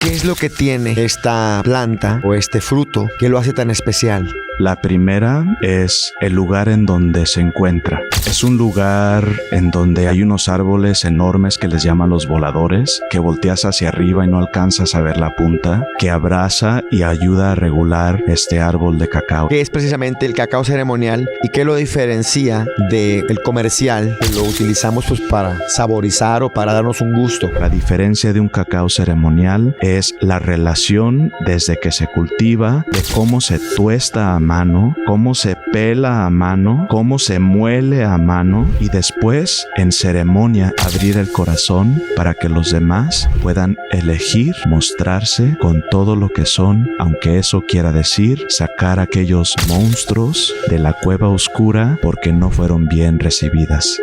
¿Qué es lo que tiene esta planta o este fruto que lo hace tan especial? La primera es el lugar en donde se encuentra. Es un lugar en donde hay unos árboles enormes que les llaman los voladores, que volteas hacia arriba y no alcanzas a ver la punta, que abraza y ayuda a regular este árbol de cacao. ¿Qué es precisamente el cacao ceremonial y qué lo diferencia del comercial que lo utilizamos pues para saborizar o para darnos un gusto? La diferencia de un cacao ceremonial es la relación desde que se cultiva, de cómo se tuesta a mano, cómo se pela a mano, cómo se muele a mano y después en ceremonia abrir el corazón para que los demás puedan elegir mostrarse con todo lo que son, aunque eso quiera decir sacar a aquellos monstruos de la cueva oscura porque no fueron bien recibidas.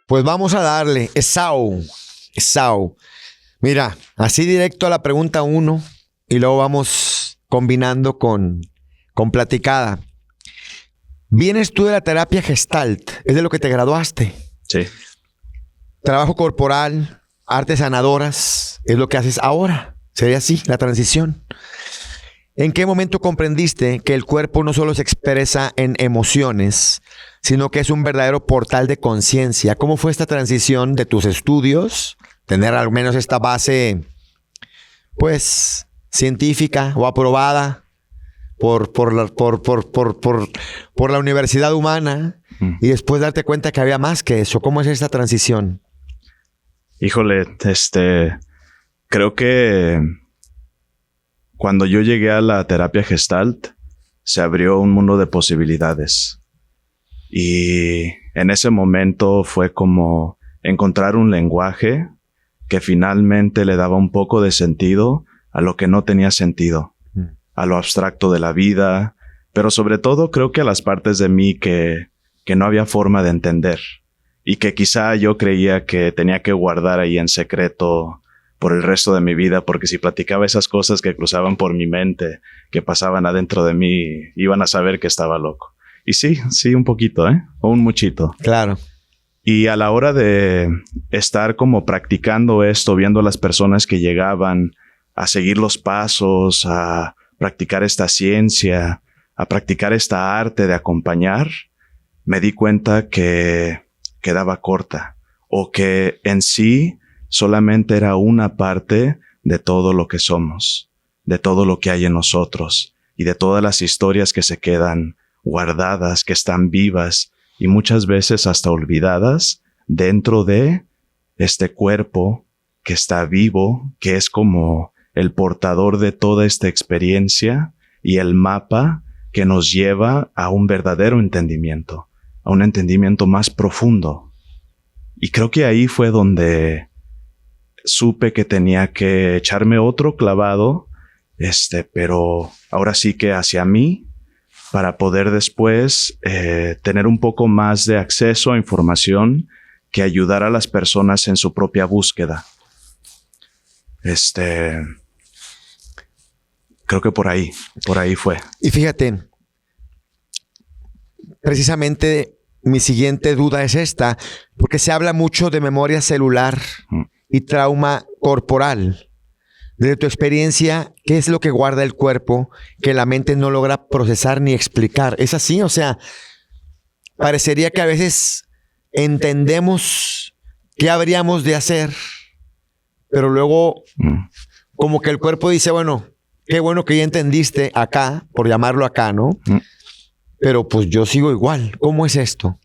Pues vamos a darle, Esau. Mira, así directo a la pregunta 1 y luego vamos combinando con platicada. Vienes tú de la terapia Gestalt, es de lo que te graduaste. Sí. Trabajo corporal, artes sanadoras, es lo que haces ahora. Sería así, la transición. ¿En qué momento comprendiste que el cuerpo no solo se expresa en emociones, sino que es un verdadero portal de conciencia? ¿Cómo fue esta transición de tus estudios? Tener al menos esta base, pues, científica o aprobada por la universidad humana y después darte cuenta que había más que eso. ¿Cómo es esta transición? Híjole, creo que cuando yo llegué a la terapia Gestalt, se abrió un mundo de posibilidades. Y en ese momento fue como encontrar un lenguaje que finalmente le daba un poco de sentido a lo que no tenía sentido, a lo abstracto de la vida, pero sobre todo creo que a las partes de mí que no había forma de entender y que quizá yo creía que tenía que guardar ahí en secreto por el resto de mi vida, porque si platicaba esas cosas que cruzaban por mi mente, que pasaban adentro de mí, iban a saber que estaba loco. Y sí, un poquito, o un muchito. Claro. Y a la hora de estar como practicando esto, viendo a las personas que llegaban a seguir los pasos, a practicar esta ciencia, a practicar esta arte de acompañar, me di cuenta que quedaba corta o que en sí solamente era una parte de todo lo que somos, de todo lo que hay en nosotros y de todas las historias que se quedan guardadas, que están vivas y muchas veces hasta olvidadas dentro de este cuerpo que está vivo, que es como el portador de toda esta experiencia y el mapa que nos lleva a un verdadero entendimiento, a un entendimiento más profundo. Y creo que ahí fue donde supe que tenía que echarme otro clavado, pero ahora sí que hacia mí, para poder después tener un poco más de acceso a información que ayudara a las personas en su propia búsqueda. Creo que por ahí fue. Y fíjate, precisamente mi siguiente duda es esta, porque se habla mucho de memoria celular y trauma corporal. Desde tu experiencia, ¿qué es lo que guarda el cuerpo que la mente no logra procesar ni explicar? ¿Es así? O sea, parecería que a veces entendemos qué habríamos de hacer, pero luego como que el cuerpo dice, bueno, qué bueno que ya entendiste acá, por llamarlo acá, ¿no? Pero pues yo sigo igual. ¿Cómo es esto?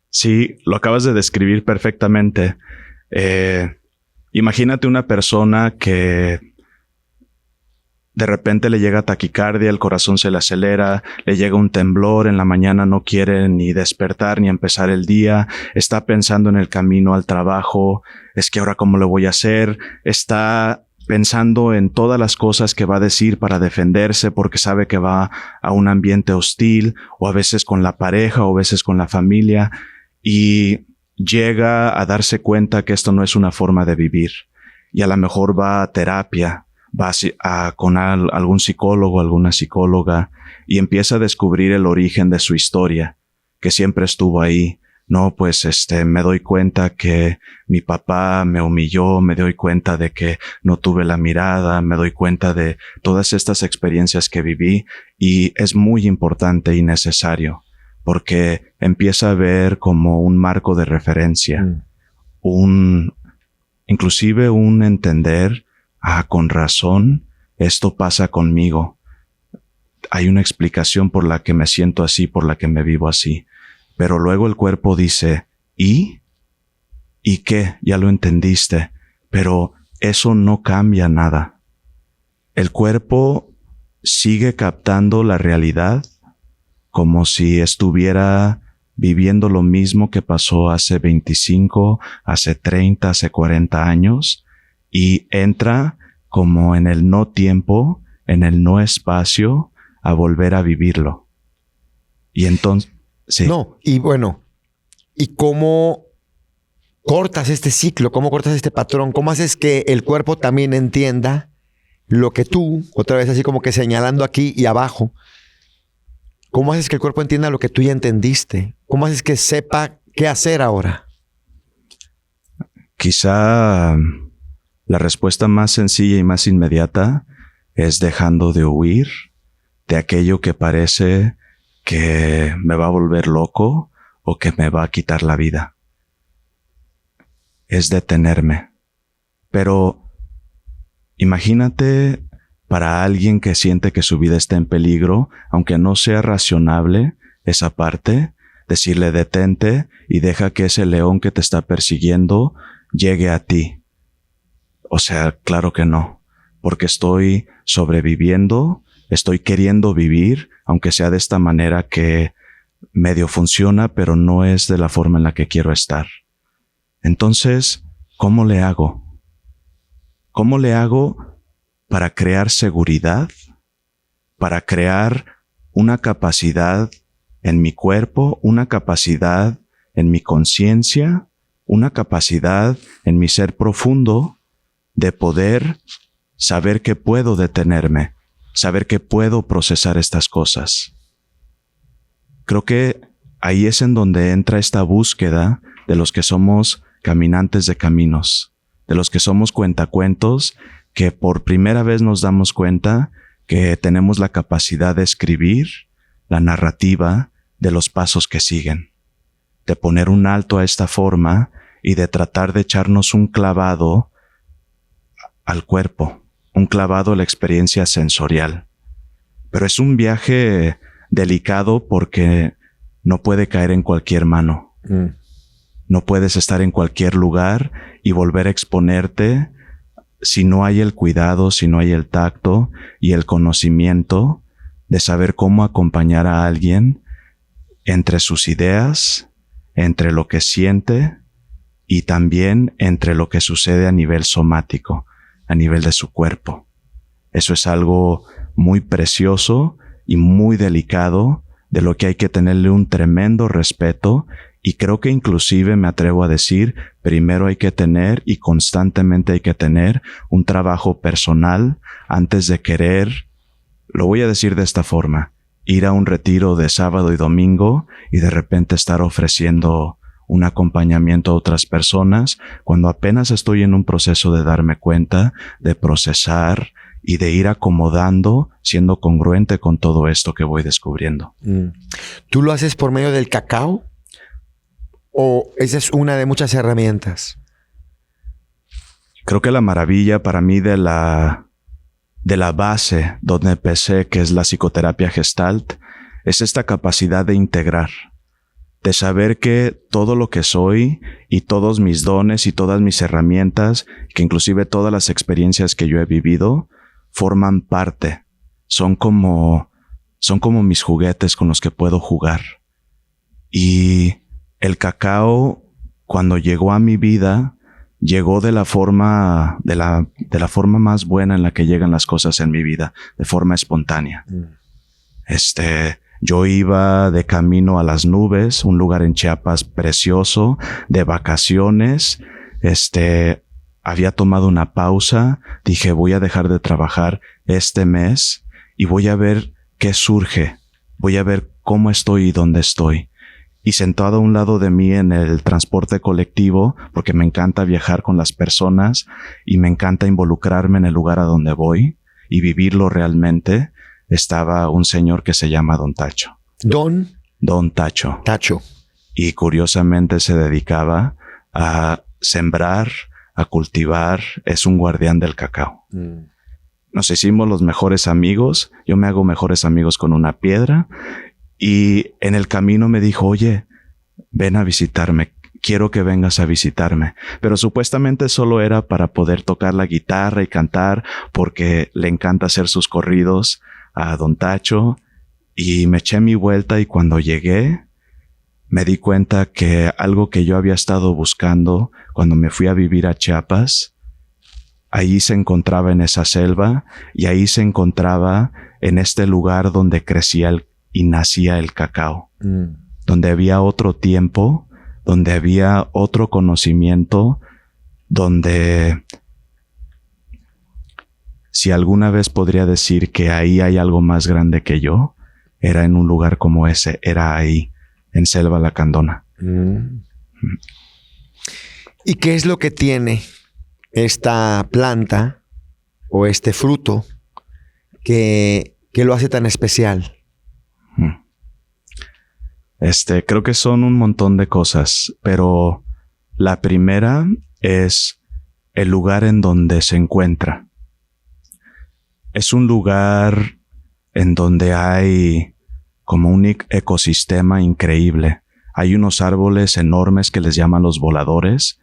Sí, lo acabas de describir perfectamente. Imagínate una persona que de repente le llega taquicardia, el corazón se le acelera, le llega un temblor, en la mañana no quiere ni despertar ni empezar el día, está pensando en el camino al trabajo, es que ahora cómo lo voy a hacer, está pensando en todas las cosas que va a decir para defenderse porque sabe que va a un ambiente hostil, o a veces con la pareja, o a veces con la familia, y llega a darse cuenta que esto no es una forma de vivir, y a lo mejor va a terapia, va con algún psicólogo, alguna psicóloga, y empieza a descubrir el origen de su historia, que siempre estuvo ahí, No, pues me doy cuenta que mi papá me humilló, me doy cuenta de que no tuve la mirada, me doy cuenta de todas estas experiencias que viví, y es muy importante y necesario porque empieza a ver como un marco de referencia, inclusive un entender, con razón, esto pasa conmigo. Hay una explicación por la que me siento así, por la que me vivo así. Pero luego el cuerpo dice, ¿y qué? Ya lo entendiste, pero eso no cambia nada. El cuerpo sigue captando la realidad como si estuviera viviendo lo mismo que pasó hace 25, hace 30, hace 40 años, y entra como en el no tiempo, en el no espacio, a volver a vivirlo. Y entonces, sí. No, y bueno, ¿y cómo cortas este ciclo? ¿Cómo cortas este patrón? ¿Cómo haces que el cuerpo también entienda lo que tú, otra vez así como que señalando aquí y abajo, cómo haces que el cuerpo entienda lo que tú ya entendiste? ¿Cómo haces que sepa qué hacer ahora? Quizá la respuesta más sencilla y más inmediata es dejando de huir de aquello que parece que me va a volver loco o que me va a quitar la vida. Es detenerme. Pero imagínate para alguien que siente que su vida está en peligro, aunque no sea razonable esa parte, decirle detente y deja que ese león que te está persiguiendo llegue a ti. O sea, claro que no, porque estoy sobreviviendo, estoy queriendo vivir, aunque sea de esta manera que medio funciona, pero no es de la forma en la que quiero estar. Entonces, ¿cómo le hago? ¿Cómo le hago para crear seguridad? Para crear una capacidad en mi cuerpo, una capacidad en mi conciencia, una capacidad en mi ser profundo de poder saber que puedo detenerme, saber que puedo procesar estas cosas. Creo que ahí es en donde entra esta búsqueda de los que somos caminantes de caminos, de los que somos cuentacuentos, que por primera vez nos damos cuenta que tenemos la capacidad de escribir la narrativa de los pasos que siguen, de poner un alto a esta forma y de tratar de echarnos un clavado al cuerpo, un clavado a la experiencia sensorial. Pero es un viaje delicado porque no puede caer en cualquier mano. No puedes estar en cualquier lugar y volver a exponerte si no hay el cuidado, si no hay el tacto y el conocimiento de saber cómo acompañar a alguien entre sus ideas, entre lo que siente y también entre lo que sucede a nivel somático, a nivel de su cuerpo. Eso es algo muy precioso y muy delicado, de lo que hay que tenerle un tremendo respeto, y creo que inclusive me atrevo a decir, primero hay que tener y constantemente hay que tener un trabajo personal antes de querer, lo voy a decir de esta forma, ir a un retiro de sábado y domingo y de repente estar ofreciendo un acompañamiento a otras personas cuando apenas estoy en un proceso de darme cuenta, de procesar y de ir acomodando, siendo congruente con todo esto que voy descubriendo. ¿Tú lo haces por medio del cacao? ¿O esa es una de muchas herramientas? Creo que la maravilla para mí de la base donde empecé, que es la psicoterapia Gestalt, es esta capacidad de integrar, de saber que todo lo que soy y todos mis dones y todas mis herramientas, que inclusive todas las experiencias que yo he vivido, forman parte. Son como mis juguetes con los que puedo jugar. Y el cacao, cuando llegó a mi vida, llegó de la forma más buena en la que llegan las cosas en mi vida, de forma espontánea. Yo iba de camino a las nubes, un lugar en Chiapas precioso, de vacaciones. Había tomado una pausa, dije voy a dejar de trabajar este mes y voy a ver qué surge, voy a ver cómo estoy y dónde estoy. Y sentado a un lado de mí en el transporte colectivo, porque me encanta viajar con las personas y me encanta involucrarme en el lugar a donde voy y vivirlo realmente, estaba un señor que se llama Don Tacho. Don Tacho. Tacho. Y curiosamente se dedicaba a sembrar, a cultivar, es un guardián del cacao. Nos hicimos los mejores amigos. Yo me hago mejores amigos con una piedra. Y en el camino me dijo, oye, ven a visitarme. Quiero que vengas a visitarme. Pero supuestamente solo era para poder tocar la guitarra y cantar, porque le encanta hacer sus corridos a Don Tacho. Y me eché mi vuelta y cuando llegué, me di cuenta que algo que yo había estado buscando cuando me fui a vivir a Chiapas, ahí se encontraba en esa selva y ahí se encontraba en este lugar donde crecía y nacía el cacao, donde había otro tiempo, donde había otro conocimiento, donde si alguna vez podría decir que ahí hay algo más grande que yo, era en un lugar como ese, era ahí, en Selva Lacandona. ¿Y qué es lo que tiene esta planta o este fruto que lo hace tan especial? Creo que son un montón de cosas, pero la primera es el lugar en donde se encuentra. Es un lugar en donde hay como un ecosistema increíble. Hay unos árboles enormes que les llaman los voladores,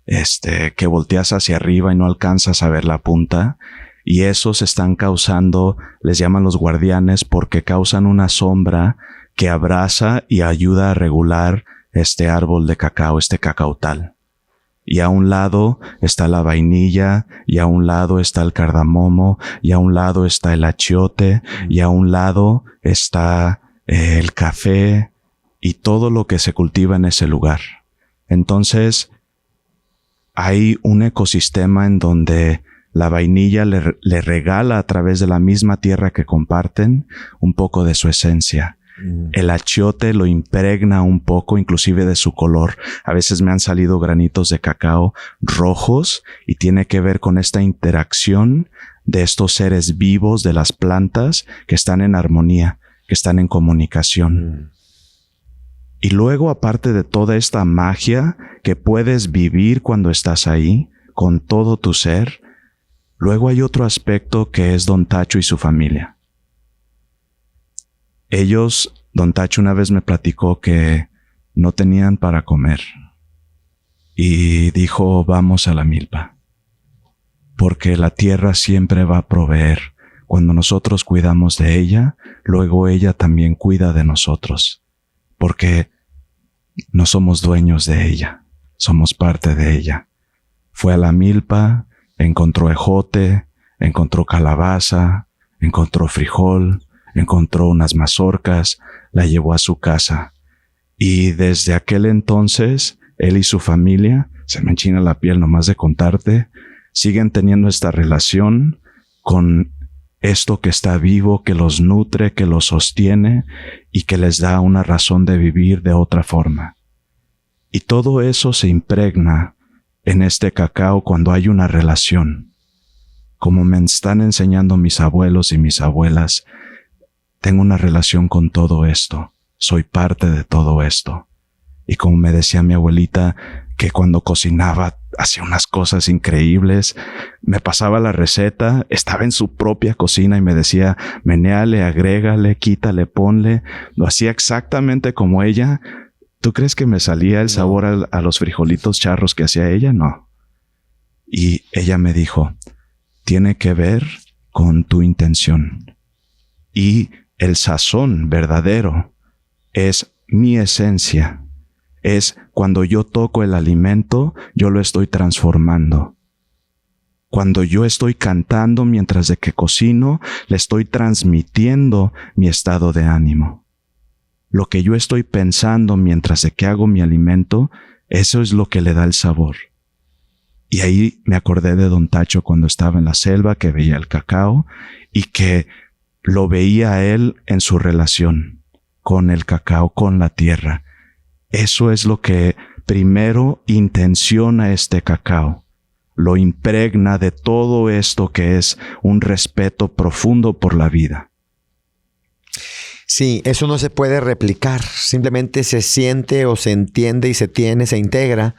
que volteas hacia arriba y no alcanzas a ver la punta. Y esos están causando, les llaman los guardianes, porque causan una sombra que abraza y ayuda a regular este árbol de cacao, este cacautal. Y a un lado está la vainilla, y a un lado está el cardamomo, y a un lado está el achiote, y a un lado está el café y todo lo que se cultiva en ese lugar. Entonces, hay un ecosistema en donde la vainilla le regala a través de la misma tierra que comparten un poco de su esencia. El achiote lo impregna un poco, inclusive de su color. A veces me han salido granitos de cacao rojos y tiene que ver con esta interacción de estos seres vivos de las plantas que están en armonía, que están en comunicación. Y luego, aparte de toda esta magia que puedes vivir cuando estás ahí, con todo tu ser, luego hay otro aspecto que es Don Tacho y su familia. Don Tacho una vez me platicó que no tenían para comer. Y dijo, vamos a la milpa. Porque la tierra siempre va a proveer. Cuando nosotros cuidamos de ella, luego ella también cuida de nosotros. Porque no somos dueños de ella, somos parte de ella. Fue a la milpa, encontró ejote, encontró calabaza, encontró frijol, encontró unas mazorcas, la llevó a su casa. Y desde aquel entonces, él y su familia, se me enchina la piel nomás de contarte, siguen teniendo esta relación con esto que está vivo, que los nutre, que los sostiene y que les da una razón de vivir de otra forma. Y todo eso se impregna en este cacao cuando hay una relación. Como me están enseñando mis abuelos y mis abuelas, tengo una relación con todo esto. Soy parte de todo esto. Y como me decía mi abuelita, que cuando cocinaba hacía unas cosas increíbles, me pasaba la receta, estaba en su propia cocina y me decía, menéale, agrégale, quítale, ponle. Lo hacía exactamente como ella. ¿Tú crees que me salía el sabor a los frijolitos charros que hacía ella? No. Y ella me dijo, tiene que ver con tu intención. Y el sazón verdadero es mi esencia. Es cuando yo toco el alimento, yo lo estoy transformando. Cuando yo estoy cantando mientras de que cocino, le estoy transmitiendo mi estado de ánimo. Lo que yo estoy pensando mientras de que hago mi alimento, eso es lo que le da el sabor. Y ahí me acordé de Don Tacho cuando estaba en la selva, que veía el cacao y que lo veía a él en su relación con el cacao, con la tierra. Eso es lo que primero intenciona este cacao. Lo impregna de todo esto que es un respeto profundo por la vida. Sí, eso no se puede replicar. Simplemente se siente o se entiende y se tiene, se integra.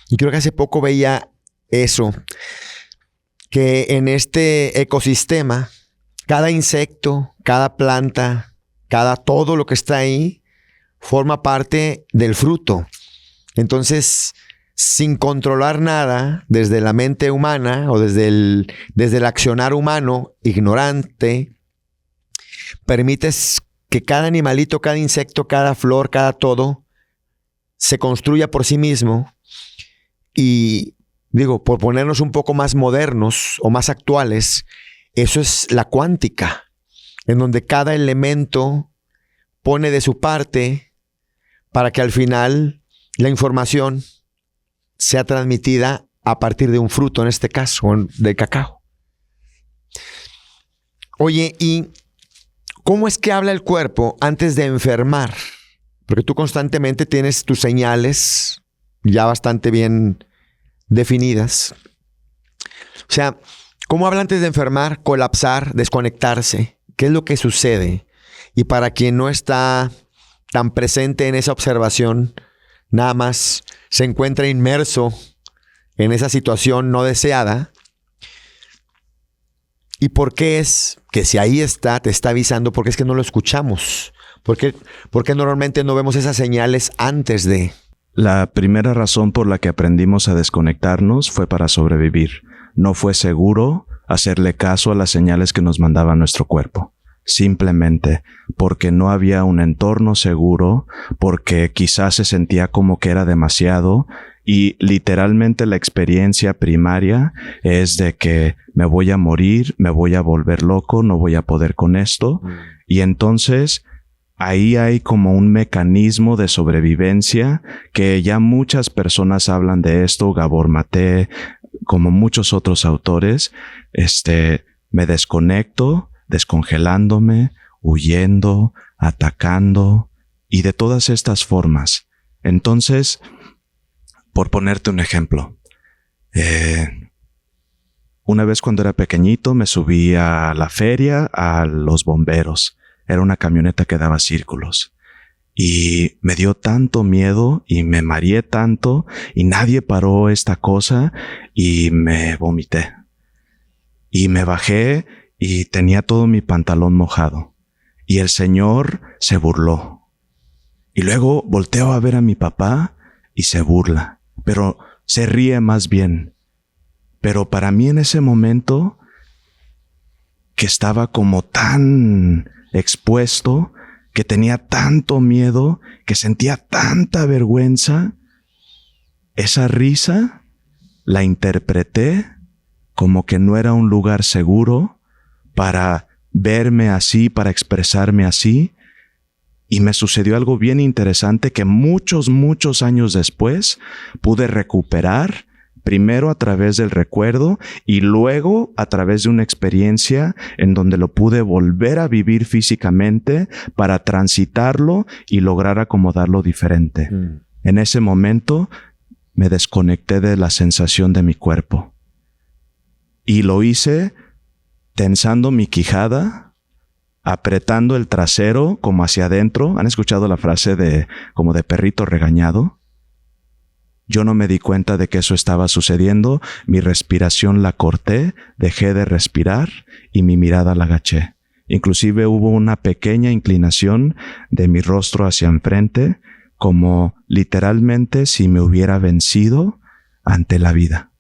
Y creo que hace poco veía eso, que en este ecosistema, cada insecto, cada planta, todo lo que está ahí, forma parte del fruto. Entonces, sin controlar nada, desde la mente humana o desde el accionar humano ignorante, permites que cada animalito, cada insecto, cada flor, cada todo, se construya por sí mismo. Y digo, por ponernos un poco más modernos o más actuales, eso es la cuántica, en donde cada elemento pone de su parte para que al final la información sea transmitida a partir de un fruto, en este caso, del cacao. Oye, ¿y cómo es que habla el cuerpo antes de enfermar? Porque tú constantemente tienes tus señales ya bastante bien definidas. O sea, ¿cómo habla antes de enfermar, colapsar, desconectarse? ¿Qué es lo que sucede? Y para quien no está tan presente en esa observación, nada más se encuentra inmerso en esa situación no deseada. ¿Y por qué es que si ahí está, te está avisando? Porque es que no lo escuchamos. Porque normalmente no vemos esas señales antes de... La primera razón por la que aprendimos a desconectarnos fue para sobrevivir. No fue seguro hacerle caso a las señales que nos mandaba nuestro cuerpo. Simplemente porque no había un entorno seguro, porque quizás se sentía como que era demasiado, y literalmente la experiencia primaria es de que me voy a morir, me voy a volver loco, no voy a poder con esto. Y entonces ahí hay como un mecanismo de sobrevivencia que ya muchas personas hablan de esto, Gabor Maté, como muchos otros autores. Me desconecto, descongelándome, huyendo, atacando, y de todas estas formas. Entonces, por ponerte un ejemplo, una vez cuando era pequeñito me subí a la feria a los bomberos. Era una camioneta que daba círculos. Y me dio tanto miedo y me mareé tanto y nadie paró esta cosa y me vomité. Y me bajé y tenía todo mi pantalón mojado. Y el señor se burló. Y luego volteo a ver a mi papá y se burla. Pero se ríe más bien. Pero para mí en ese momento, que estaba como tan expuesto, que tenía tanto miedo, que sentía tanta vergüenza, esa risa la interpreté como que no era un lugar seguro para verme así, para expresarme así. Y me sucedió algo bien interesante que muchos años después pude recuperar, primero a través del recuerdo y luego a través de una experiencia en donde lo pude volver a vivir físicamente para transitarlo y lograr acomodarlo diferente. En ese momento me desconecté de la sensación de mi cuerpo y lo hice tensando mi quijada, apretando el trasero como hacia adentro. ¿Han escuchado la frase como de perrito regañado? Yo no me di cuenta de que eso estaba sucediendo. Mi respiración la corté, dejé de respirar y mi mirada la agaché. Inclusive hubo una pequeña inclinación de mi rostro hacia enfrente, como literalmente si me hubiera vencido ante la vida.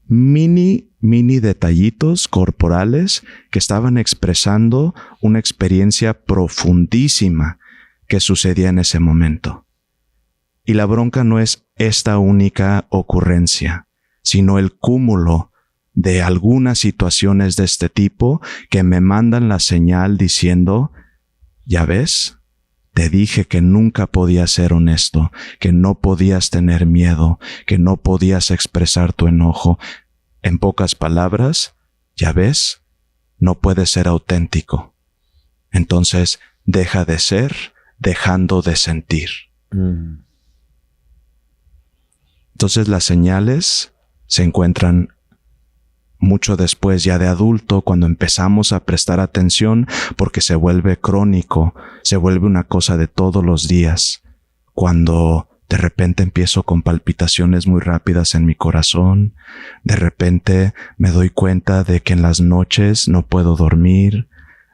Mini detallitos corporales que estaban expresando una experiencia profundísima que sucedía en ese momento. Y la bronca no es esta única ocurrencia, sino el cúmulo de algunas situaciones de este tipo que me mandan la señal diciendo, ¿ya ves? Te dije que nunca podías ser honesto, que no podías tener miedo, que no podías expresar tu enojo. En pocas palabras, ¿ya ves? No puedes ser auténtico. Entonces, deja de ser, dejando de sentir. Entonces las señales se encuentran mucho después, ya de adulto, cuando empezamos a prestar atención, porque se vuelve crónico, se vuelve una cosa de todos los días. Cuando de repente empiezo con palpitaciones muy rápidas en mi corazón, de repente me doy cuenta de que en las noches no puedo dormir,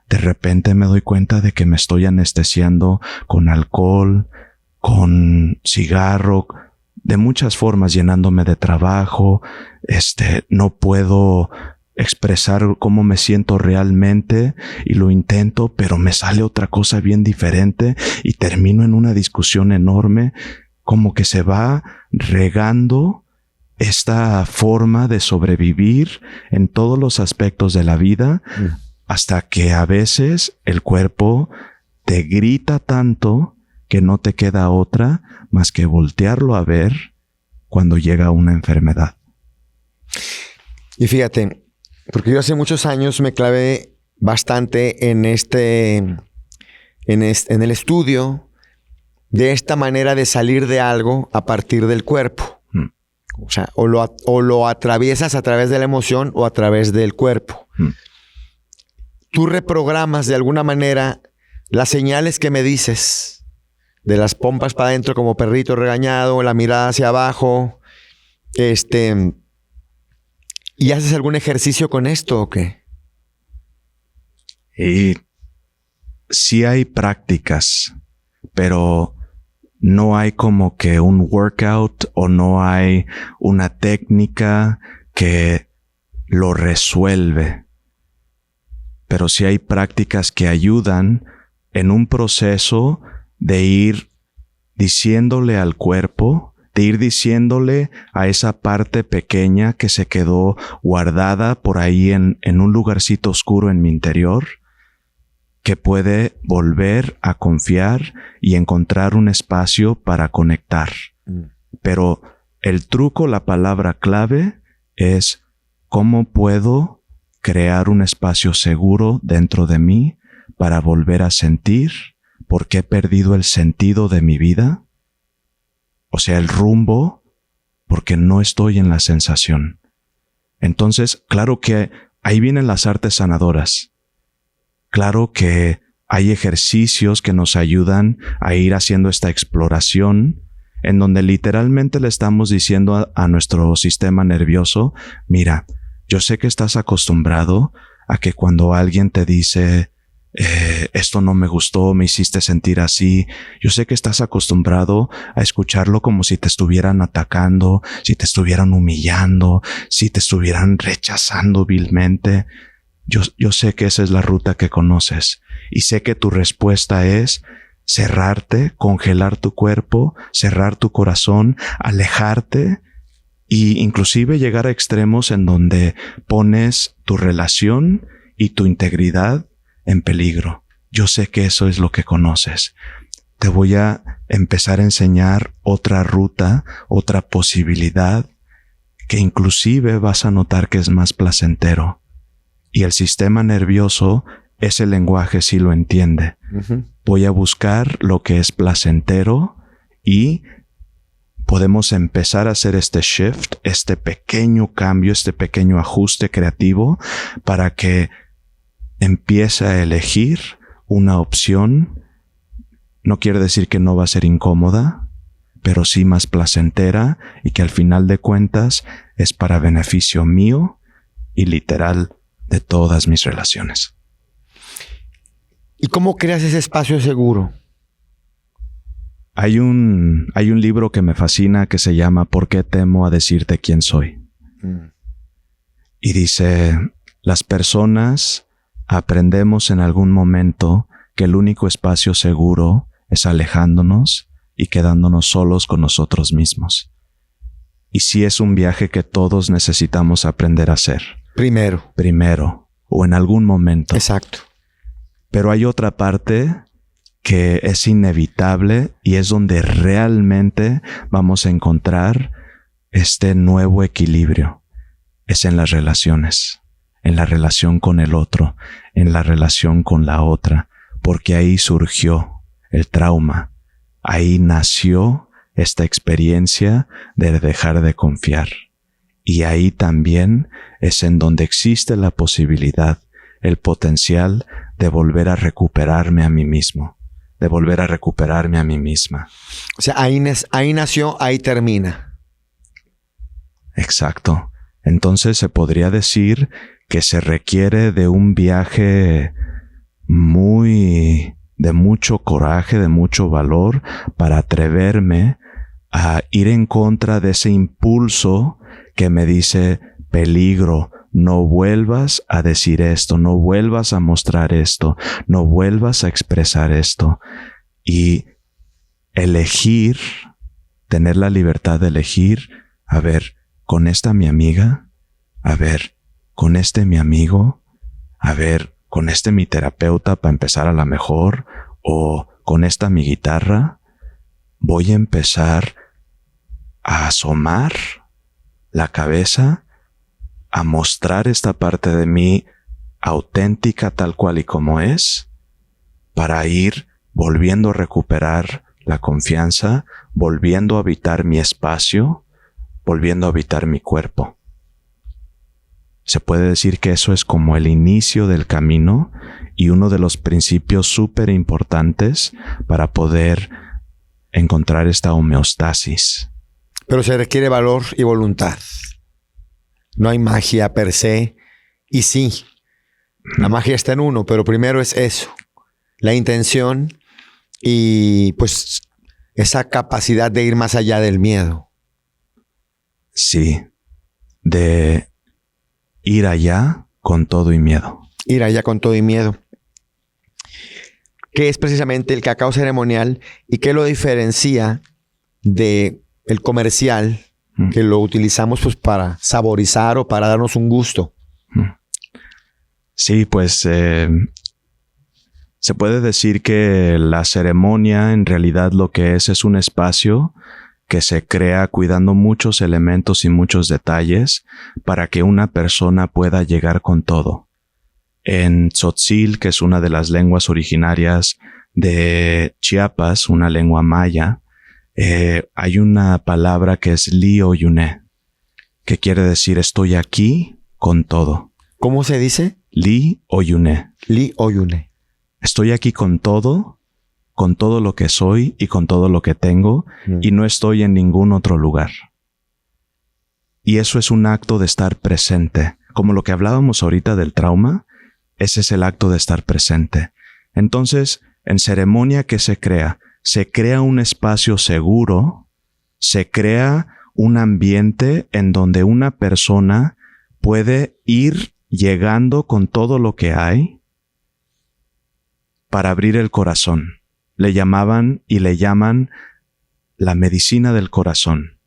de repente me doy cuenta de que me estoy anestesiando con alcohol, con cigarro, de muchas formas, llenándome de trabajo, no puedo expresar cómo me siento realmente y lo intento, pero me sale otra cosa bien diferente y termino en una discusión enorme, como que se va regando esta forma de sobrevivir en todos los aspectos de la vida, hasta que a veces el cuerpo te grita tanto que no te queda otra más que voltearlo a ver cuando llega una enfermedad. Y fíjate, porque yo hace muchos años me clavé bastante en el estudio de esta manera de salir de algo a partir del cuerpo. O sea, o lo atraviesas a través de la emoción o a través del cuerpo. Tú reprogramas de alguna manera las señales que me dices, de las pompas para adentro como perrito regañado, la mirada hacia abajo, ¿y haces algún ejercicio con esto o qué? Y sí hay prácticas, pero no hay como que un workout o no hay una técnica que lo resuelve. Pero sí hay prácticas que ayudan en un proceso de ir diciéndole al cuerpo, de ir diciéndole a esa parte pequeña que se quedó guardada por ahí en un lugarcito oscuro en mi interior, que puede volver a confiar y encontrar un espacio para conectar. Pero el truco, la palabra clave es cómo puedo crear un espacio seguro dentro de mí para volver a sentir por qué he perdido el sentido de mi vida, o sea, el rumbo, porque no estoy en la sensación. Entonces, claro que ahí vienen las artes sanadoras. Claro que hay ejercicios que nos ayudan a ir haciendo esta exploración, en donde literalmente le estamos diciendo a nuestro sistema nervioso, mira, yo sé que estás acostumbrado a que cuando alguien te dice, esto no me gustó, me hiciste sentir así, yo sé que estás acostumbrado a escucharlo como si te estuvieran atacando, si te estuvieran humillando, si te estuvieran rechazando vilmente. Yo sé que esa es la ruta que conoces y sé que tu respuesta es cerrarte, congelar tu cuerpo, cerrar tu corazón, alejarte y inclusive llegar a extremos en donde pones tu relación y tu integridad en peligro. Yo sé que eso es lo que conoces. Te voy a empezar a enseñar otra ruta, otra posibilidad que inclusive vas a notar que es más placentero. Y el sistema nervioso, ese lenguaje sí lo entiende. Voy a buscar lo que es placentero y podemos empezar a hacer este shift, este pequeño cambio, este pequeño ajuste creativo para que empiece a elegir una opción. No quiere decir que no va a ser incómoda, pero sí más placentera y que al final de cuentas es para beneficio mío y literal de todas mis relaciones. ¿Y cómo creas ese espacio seguro? Hay un libro que me fascina que se llama ¿Por qué temo a decirte quién soy? Y dice, las personas aprendemos en algún momento que el único espacio seguro es alejándonos y quedándonos solos con nosotros mismos. Y sí es un viaje que todos necesitamos aprender a hacer. Primero, o en algún momento. Exacto. Pero hay otra parte que es inevitable y es donde realmente vamos a encontrar este nuevo equilibrio. Es en las relaciones, en la relación con el otro, en la relación con la otra, porque ahí surgió el trauma, ahí nació esta experiencia de dejar de confiar. Y ahí también es en donde existe la posibilidad, el potencial de volver a recuperarme a mí mismo, de volver a recuperarme a mí misma. O sea, ahí nació, ahí termina. Exacto. Entonces se podría decir que se requiere de un viaje de mucho coraje, de mucho valor, para atreverme a ir en contra de ese impulso que me dice: peligro, no vuelvas a decir esto, no vuelvas a mostrar esto, no vuelvas a expresar esto. Y elegir, tener la libertad de elegir, a ver, con esta mi amiga, a ver, con este mi amigo, a ver, con este mi terapeuta para empezar a la mejor, o con esta mi guitarra, voy a empezar a asomar la cabeza, a mostrar esta parte de mí auténtica tal cual y como es, para ir volviendo a recuperar la confianza, volviendo a habitar mi espacio, volviendo a habitar mi cuerpo. Se puede decir que eso es como el inicio del camino y uno de los principios súper importantes para poder encontrar esta homeostasis. Pero se requiere valor y voluntad. No hay magia per se. Y sí, la magia está en uno, pero primero es eso. La intención y pues esa capacidad de ir más allá del miedo. Sí, de ir allá con todo y miedo. Ir allá con todo y miedo. ¿Qué es precisamente el cacao ceremonial y qué lo diferencia de el comercial, que lo utilizamos pues para saborizar o para darnos un gusto? Sí, pues se puede decir que la ceremonia en realidad lo que es un espacio que se crea cuidando muchos elementos y muchos detalles para que una persona pueda llegar con todo. En Tzotzil, que es una de las lenguas originarias de Chiapas, una lengua maya, hay una palabra que es Li Oyuné, que quiere decir estoy aquí con todo. ¿Cómo se dice? Li Oyuné. Li Oyuné. Estoy aquí con todo lo que soy y con todo lo que tengo, y no estoy en ningún otro lugar. Y eso es un acto de estar presente. Como lo que hablábamos ahorita del trauma, ese es el acto de estar presente. Entonces, en ceremonia, ¿qué se crea? Se crea un espacio seguro, se crea un ambiente en donde una persona puede ir llegando con todo lo que hay para abrir el corazón. Le llamaban y le llaman la medicina del corazón.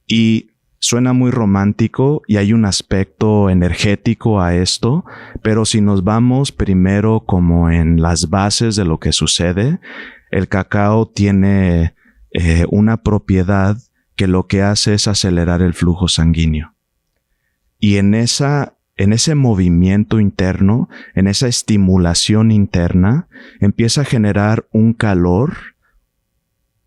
Y suena muy romántico y hay un aspecto energético a esto, pero si nos vamos primero como en las bases de lo que sucede, el cacao tiene una propiedad que lo que hace es acelerar el flujo sanguíneo. Y en ese movimiento interno, en esa estimulación interna, empieza a generar un calor,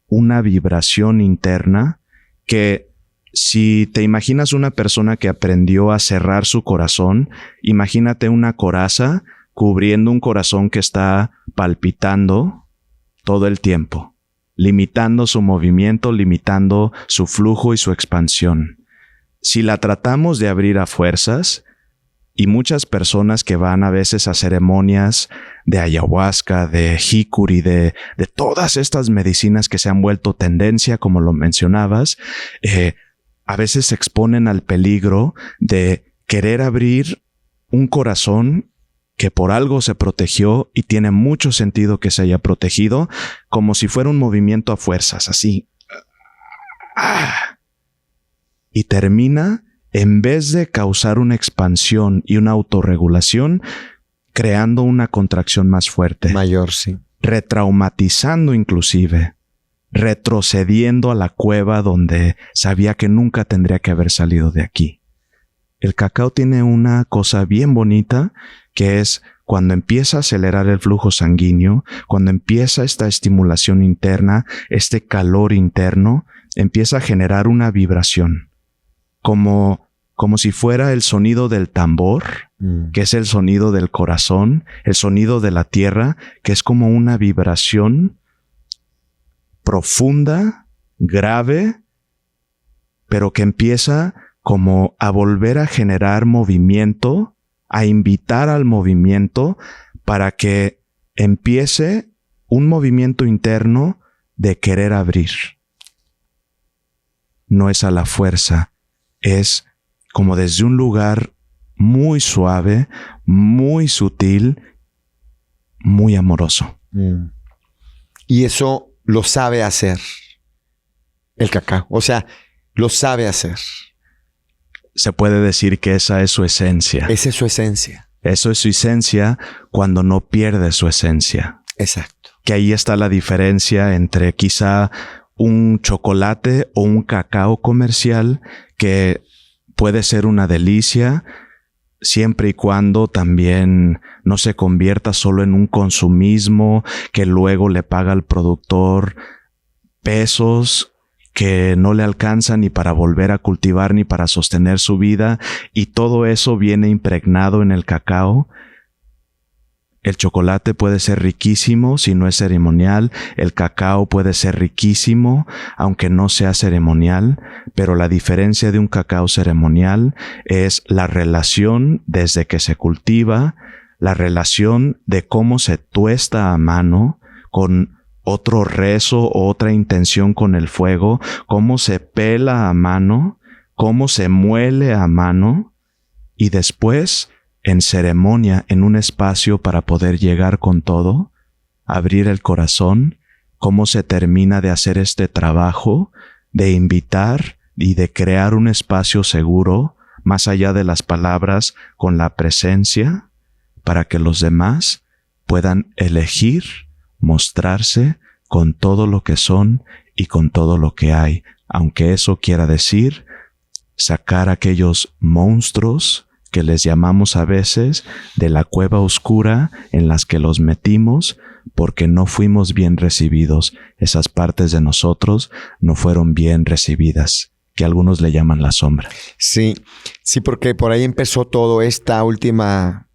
una vibración interna que, si te imaginas una persona que aprendió a cerrar su corazón, imagínate una coraza cubriendo un corazón que está palpitando todo el tiempo, limitando su movimiento, limitando su flujo y su expansión. Si la tratamos de abrir a fuerzas, y muchas personas que van a veces a ceremonias de ayahuasca, de jicuri, de todas estas medicinas que se han vuelto tendencia, como lo mencionabas, a veces se exponen al peligro de querer abrir un corazón que por algo se protegió y tiene mucho sentido que se haya protegido, como si fuera un movimiento a fuerzas, así. Y termina, en vez de causar una expansión y una autorregulación, creando una contracción más fuerte. Mayor, sí. Retraumatizando inclusive. Retrocediendo a la cueva donde sabía que nunca tendría que haber salido de aquí. El cacao tiene una cosa bien bonita, que es cuando empieza a acelerar el flujo sanguíneo, cuando empieza esta estimulación interna, este calor interno, empieza a generar una vibración, como si fuera el sonido del tambor, que es el sonido del corazón, el sonido de la tierra, que es como una vibración profunda, grave, pero que empieza como a volver a generar movimiento, a invitar al movimiento para que empiece un movimiento interno de querer abrir. No es a la fuerza, es como desde un lugar muy suave, muy sutil, muy amoroso. Y eso lo sabe hacer el cacao. O sea, lo sabe hacer. Se puede decir que esa es su esencia. Esa es su esencia. Eso es su esencia cuando no pierde su esencia. Exacto. Que ahí está la diferencia entre quizá un chocolate o un cacao comercial que puede ser una delicia siempre y cuando también no se convierta solo en un consumismo que luego le paga al productor pesos que no le alcanzan ni para volver a cultivar ni para sostener su vida, y todo eso viene impregnado en el cacao. El chocolate puede ser riquísimo si no es ceremonial, el cacao puede ser riquísimo aunque no sea ceremonial, pero la diferencia de un cacao ceremonial es la relación desde que se cultiva, la relación de cómo se tuesta a mano con otro rezo o otra intención con el fuego, cómo se pela a mano, cómo se muele a mano, y después en ceremonia, en un espacio para poder llegar con todo, abrir el corazón, cómo se termina de hacer este trabajo, de invitar y de crear un espacio seguro, más allá de las palabras, con la presencia, para que los demás puedan elegir, mostrarse con todo lo que son y con todo lo que hay, aunque eso quiera decir sacar aquellos monstruos que les llamamos a veces de la cueva oscura en las que los metimos porque no fuimos bien recibidos. Esas partes de nosotros no fueron bien recibidas, que algunos le llaman la sombra. Sí, porque por ahí empezó toda esta última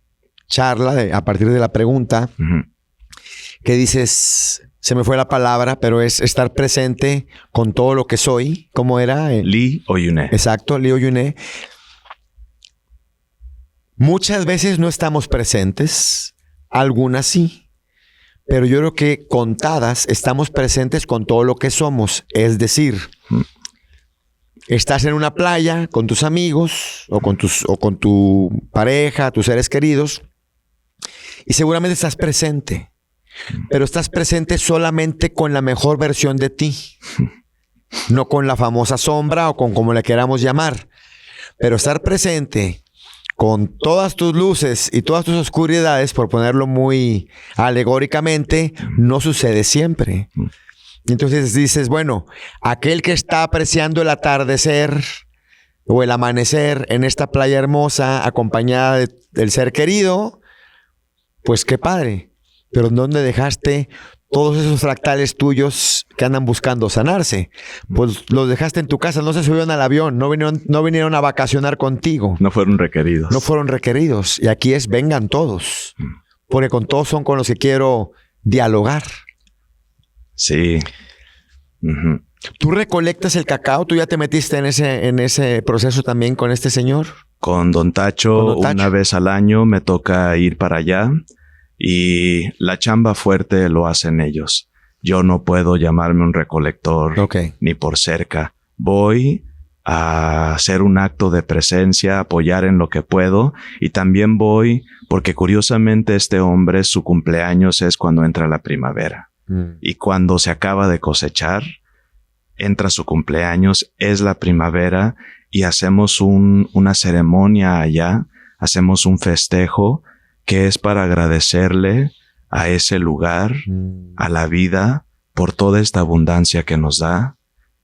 charla a partir de la pregunta que dices, se me fue la palabra, pero es estar presente con todo lo que soy. ¿Cómo era? Li Oyune. Exacto, Li Oyune. Muchas veces no estamos presentes, algunas sí, pero yo creo que contadas estamos presentes con todo lo que somos. Es decir, estás en una playa con tus amigos o con tu pareja, tus seres queridos, y seguramente estás presente, pero estás presente solamente con la mejor versión de ti, no con la famosa sombra o con como le queramos llamar, pero estar presente con todas tus luces y todas tus oscuridades, por ponerlo muy alegóricamente, no sucede siempre. Entonces dices, bueno, aquel que está apreciando el atardecer o el amanecer en esta playa hermosa, acompañada del ser querido, pues qué padre. Pero ¿en dónde dejaste todos esos fractales tuyos que andan buscando sanarse? Pues los dejaste en tu casa, no se subieron al avión, no vinieron a vacacionar contigo. No fueron requeridos. No fueron requeridos. Y aquí es vengan todos. Porque con todos son con los que quiero dialogar. Sí. ¿Tú recolectas el cacao? ¿Tú ya te metiste en ese proceso también con este señor? Con Don Tacho, una vez al año me toca ir para allá. Y la chamba fuerte lo hacen ellos. Yo no puedo llamarme un recolector ni por cerca. Voy a hacer un acto de presencia, apoyar en lo que puedo, y también voy porque curiosamente este hombre, su cumpleaños es cuando entra la primavera. Y cuando se acaba de cosechar, entra su cumpleaños, es la primavera, y hacemos una ceremonia allá, hacemos un festejo que es para agradecerle a ese lugar, a la vida, por toda esta abundancia que nos da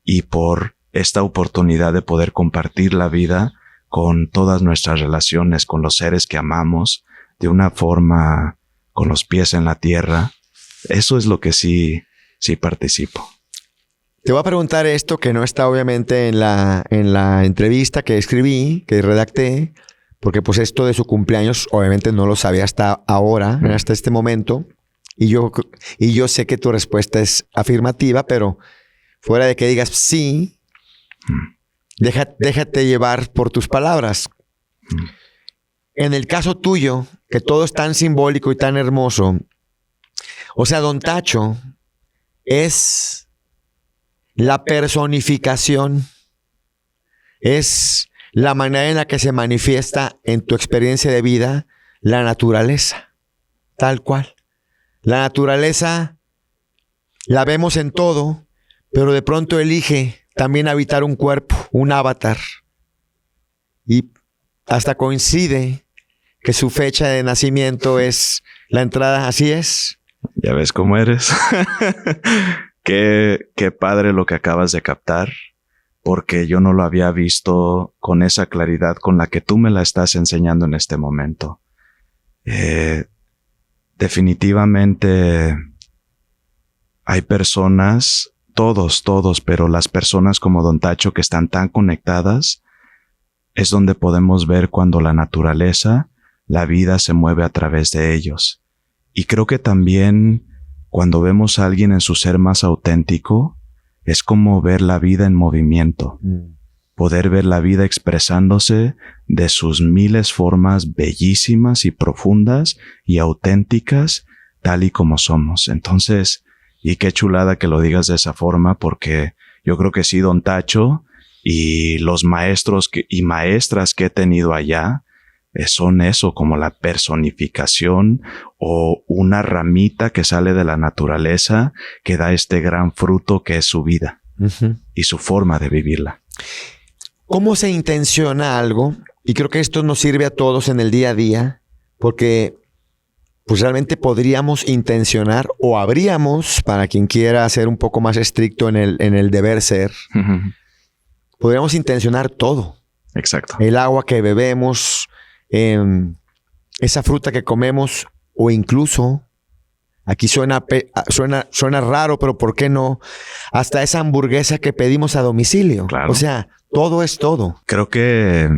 y por esta oportunidad de poder compartir la vida con todas nuestras relaciones, con los seres que amamos, de una forma con los pies en la tierra. Eso es lo que sí participo. Te voy a preguntar esto que no está obviamente en la entrevista que escribí, que redacté, porque pues esto de su cumpleaños obviamente no lo sabía hasta ahora, hasta este momento. Y yo sé que tu respuesta es afirmativa, pero fuera de que digas sí, déjate llevar por tus palabras. En el caso tuyo, que todo es tan simbólico y tan hermoso, o sea, Don Tacho es la personificación, es la manera en la que se manifiesta en tu experiencia de vida la naturaleza, tal cual. La naturaleza la vemos en todo, pero de pronto elige también habitar un cuerpo, un avatar. Y hasta coincide que su fecha de nacimiento es la entrada, así es. Ya ves cómo eres. Qué padre lo que acabas de captar, porque yo no lo había visto con esa claridad con la que tú me la estás enseñando en este momento. Definitivamente hay personas, todos, pero las personas como Don Tacho que están tan conectadas, es donde podemos ver cuando la naturaleza, la vida se mueve a través de ellos. Y creo que también cuando vemos a alguien en su ser más auténtico, es como ver la vida en movimiento. Poder ver la vida expresándose de sus miles formas bellísimas y profundas y auténticas, tal y como somos. Entonces, y qué chulada que lo digas de esa forma, porque yo creo que sí, Don Tacho y los maestros y maestras que he tenido allá, son eso, como la personificación o una ramita que sale de la naturaleza que da este gran fruto que es su vida y su forma de vivirla. ¿Cómo se intenciona algo? Y creo que esto nos sirve a todos en el día a día, porque pues realmente podríamos intencionar, o habríamos, para quien quiera ser un poco más estricto en el deber ser, podríamos intencionar todo. Exacto. El agua que bebemos, esa fruta que comemos, o incluso, aquí suena raro, pero ¿por qué no? Hasta esa hamburguesa que pedimos a domicilio. Claro. O sea, todo es todo. Creo que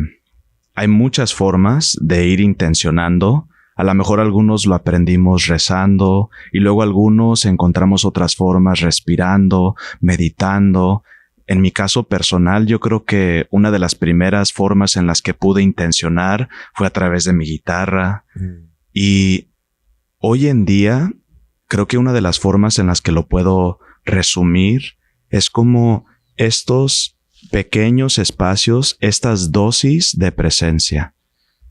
hay muchas formas de ir intencionando. A lo mejor algunos lo aprendimos rezando y luego algunos encontramos otras formas respirando, meditando. En mi caso personal, yo creo que una de las primeras formas en las que pude intencionar fue a través de mi guitarra. Y hoy en día, creo que una de las formas en las que lo puedo resumir es como estos pequeños espacios, estas dosis de presencia.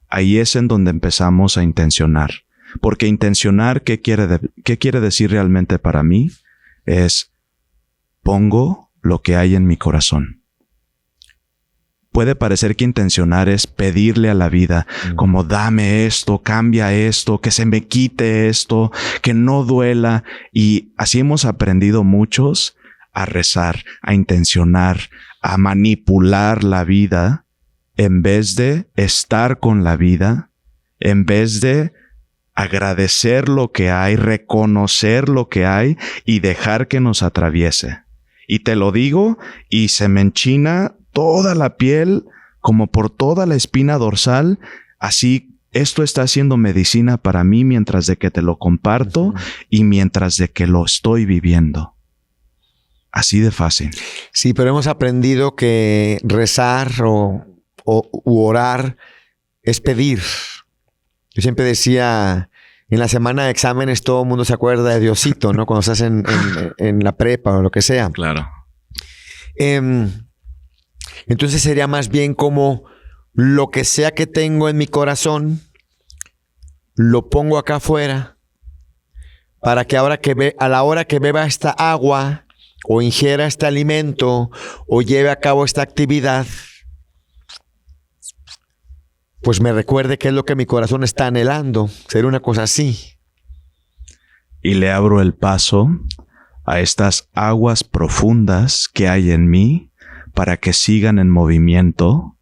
Ahí es en donde empezamos a intencionar. Porque intencionar, ¿qué quiere decir realmente para mí? Es pongo lo que hay en mi corazón. Puede parecer que intencionar es pedirle a la vida, como dame esto, cambia esto, que se me quite esto, que no duela. Y así hemos aprendido muchos a rezar, a intencionar, a manipular la vida, en vez de estar con la vida, en vez de agradecer lo que hay, reconocer lo que hay y dejar que nos atraviese. Y te lo digo, y se me enchina toda la piel, como por toda la espina dorsal. Así, esto está haciendo medicina para mí mientras de que te lo comparto y mientras de que lo estoy viviendo. Así de fácil. Sí, pero hemos aprendido que rezar u orar es pedir. Yo siempre decía, en la semana de exámenes todo el mundo se acuerda de Diosito, ¿no? Cuando estás en la prepa o lo que sea. Claro. Entonces sería más bien como lo que sea que tengo en mi corazón, lo pongo acá afuera para que ahora a la hora que beba esta agua o ingiera este alimento o lleve a cabo esta actividad, pues me recuerde qué es lo que mi corazón está anhelando. Sería una cosa así. Y le abro el paso a estas aguas profundas que hay en mí para que sigan en movimiento,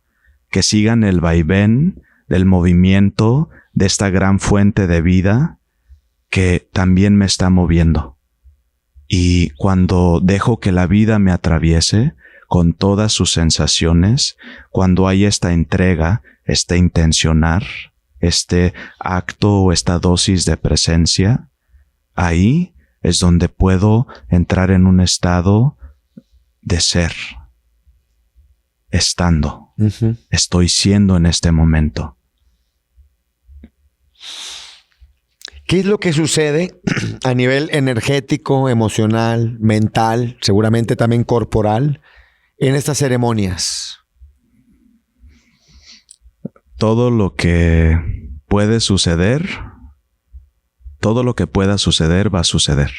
que sigan el vaivén del movimiento de esta gran fuente de vida que también me está moviendo. Y cuando dejo que la vida me atraviese con todas sus sensaciones, cuando hay esta entrega, este intencionar, este acto o esta dosis de presencia, ahí es donde puedo entrar en un estado de ser, estando. Estoy siendo en este momento. ¿Qué es lo que sucede a nivel energético, emocional, mental, seguramente también corporal, en estas ceremonias? Todo lo que puede suceder, todo lo que pueda suceder va a suceder.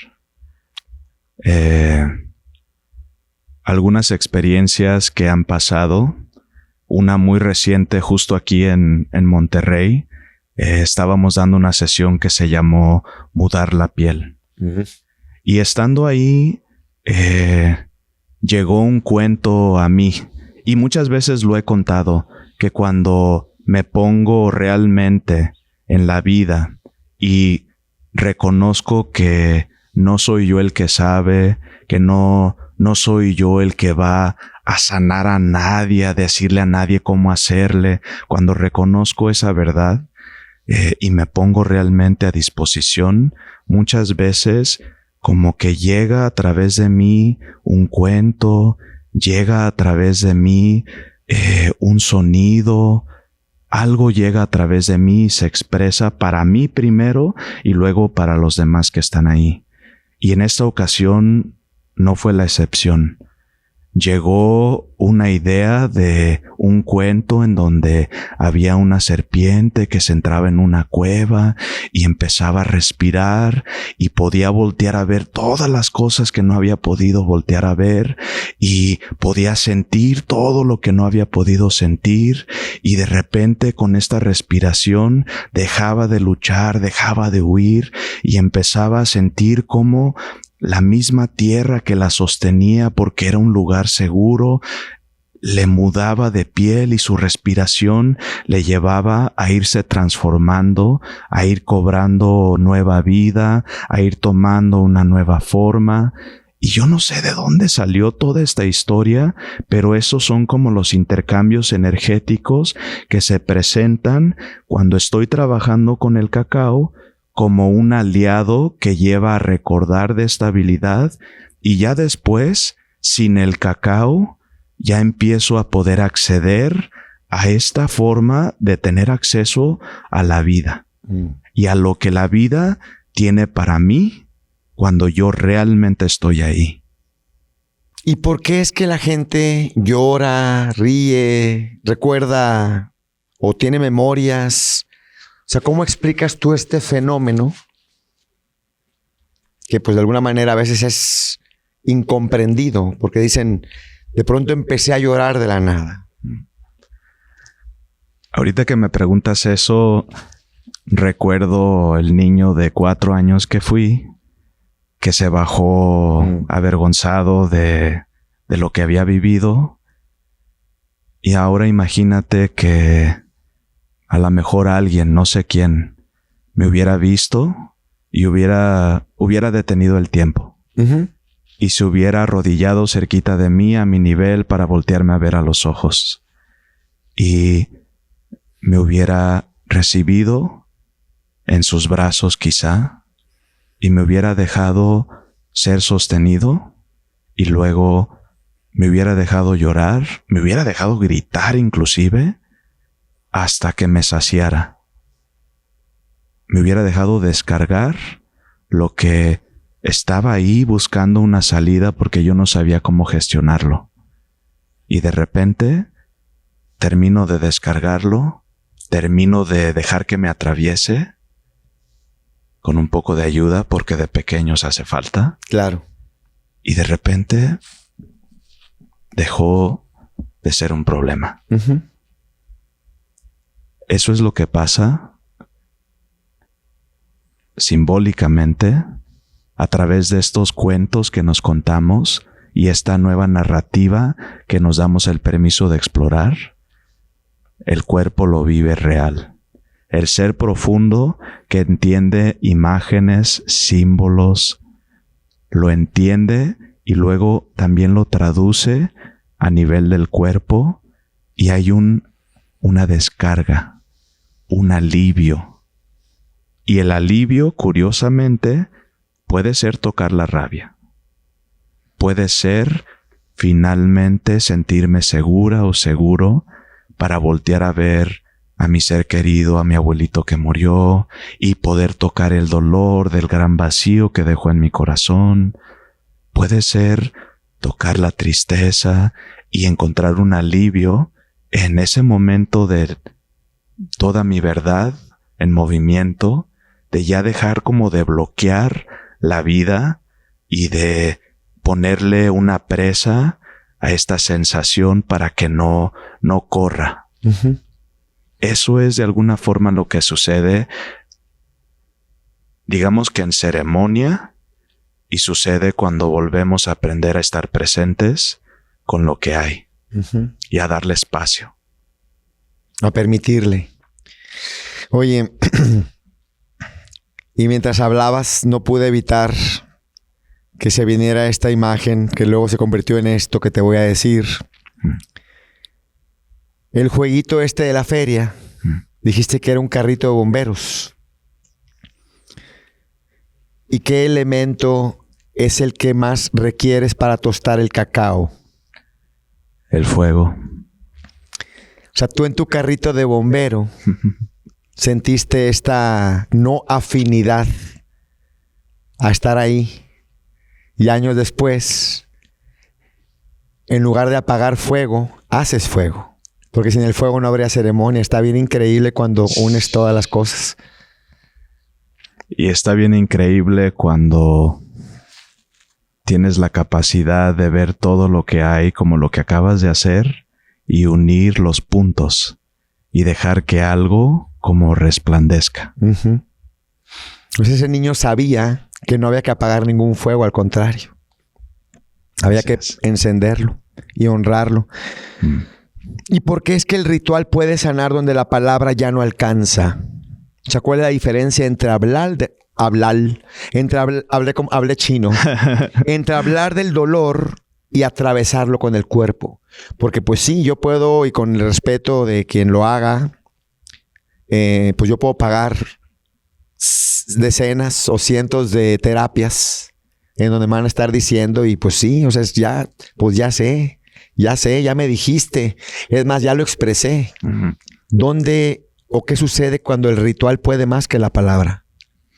Algunas experiencias que han pasado, una muy reciente justo aquí en Monterrey, estábamos dando una sesión que se llamó Mudar la piel. Y estando ahí, llegó un cuento a mí, y muchas veces lo he contado, que cuando me pongo realmente en la vida y reconozco que no soy yo el que sabe, que no soy yo el que va a sanar a nadie, a decirle a nadie cómo hacerle, cuando reconozco esa verdad y me pongo realmente a disposición, muchas veces como que llega a través de mí un cuento, llega a través de mí un sonido, algo llega a través de mí y se expresa para mí primero y luego para los demás que están ahí. Y en esta ocasión no fue la excepción. Llegó una idea de un cuento en donde había una serpiente que se entraba en una cueva y empezaba a respirar y podía voltear a ver todas las cosas que no había podido voltear a ver y podía sentir todo lo que no había podido sentir, y de repente con esta respiración dejaba de luchar, dejaba de huir y empezaba a sentir cómo la misma tierra que la sostenía porque era un lugar seguro, le mudaba de piel y su respiración le llevaba a irse transformando, a ir cobrando nueva vida, a ir tomando una nueva forma. Y yo no sé de dónde salió toda esta historia, pero esos son como los intercambios energéticos que se presentan cuando estoy trabajando con el cacao, como un aliado que lleva a recordar de estabilidad, y ya después, sin el cacao, ya empiezo a poder acceder a esta forma de tener acceso a la vida y a lo que la vida tiene para mí cuando yo realmente estoy ahí. ¿Y por qué es que la gente llora, ríe, recuerda o tiene memorias? O sea, ¿cómo explicas tú este fenómeno que pues de alguna manera a veces es incomprendido? Porque dicen, de pronto empecé a llorar de la nada. Ahorita que me preguntas eso, recuerdo el niño de 4 años que fui, que se bajó avergonzado de lo que había vivido. Y ahora imagínate que a lo mejor alguien, no sé quién, me hubiera visto y hubiera detenido el tiempo. Y se hubiera arrodillado cerquita de mí a mi nivel para voltearme a ver a los ojos. Y me hubiera recibido en sus brazos quizá, y me hubiera dejado ser sostenido, y luego me hubiera dejado llorar, me hubiera dejado gritar inclusive, hasta que me saciara. Me hubiera dejado descargar lo que estaba ahí buscando una salida porque yo no sabía cómo gestionarlo. Y de repente termino de descargarlo, termino de dejar que me atraviese con un poco de ayuda porque de pequeños hace falta. Claro. Y de repente dejó de ser un problema. Eso es lo que pasa simbólicamente a través de estos cuentos que nos contamos y esta nueva narrativa que nos damos el permiso de explorar. el cuerpo lo vive real. El ser profundo que entiende imágenes, símbolos, lo entiende y luego también lo traduce a nivel del cuerpo y hay una descarga, un alivio. Y el alivio, curiosamente, puede ser tocar la rabia. Puede ser finalmente sentirme segura o seguro para voltear a ver a mi ser querido, a mi abuelito que murió, y poder tocar el dolor del gran vacío que dejó en mi corazón. Puede ser tocar la tristeza y encontrar un alivio en ese momento de toda mi verdad en movimiento, de ya dejar como de bloquear la vida y de ponerle una presa a esta sensación para que no corra. Uh-huh. Eso es de alguna forma lo que sucede, digamos que en ceremonia, y sucede cuando volvemos a aprender a estar presentes con lo que hay. Uh-huh. Y a darle espacio. A permitirle. Oye, y mientras hablabas no pude evitar que se viniera esta imagen que luego se convirtió en esto que te voy a decir. El jueguito este de la feria, dijiste que era un carrito de bomberos. ¿Y qué elemento es el que más requieres para tostar el cacao? El fuego. O sea, tú en tu carrito de bombero sentiste esta no afinidad a estar ahí. Y años después, en lugar de apagar fuego, haces fuego. Porque sin el fuego no habría ceremonia. Está bien increíble cuando unes todas las cosas. Y está bien increíble cuando tienes la capacidad de ver todo lo que hay como lo que acabas de hacer y unir los puntos y dejar que algo como resplandezca. Uh-huh. Pues ese niño sabía que no había que apagar ningún fuego, al contrario. Había que encenderlo y honrarlo. ¿Y por qué es que el ritual puede sanar donde la palabra ya no alcanza? O sea, ¿cuál es la diferencia entre hablé chino, entre hablar del dolor y atravesarlo con el cuerpo? Porque pues sí, yo puedo, y con el respeto de quien lo haga, pues yo puedo pagar decenas o cientos de terapias en donde me van a estar diciendo, y pues sí, o sea, ya sé, ya me dijiste, es más, ya lo expresé. Uh-huh. ¿Dónde o qué sucede cuando el ritual puede más que la palabra?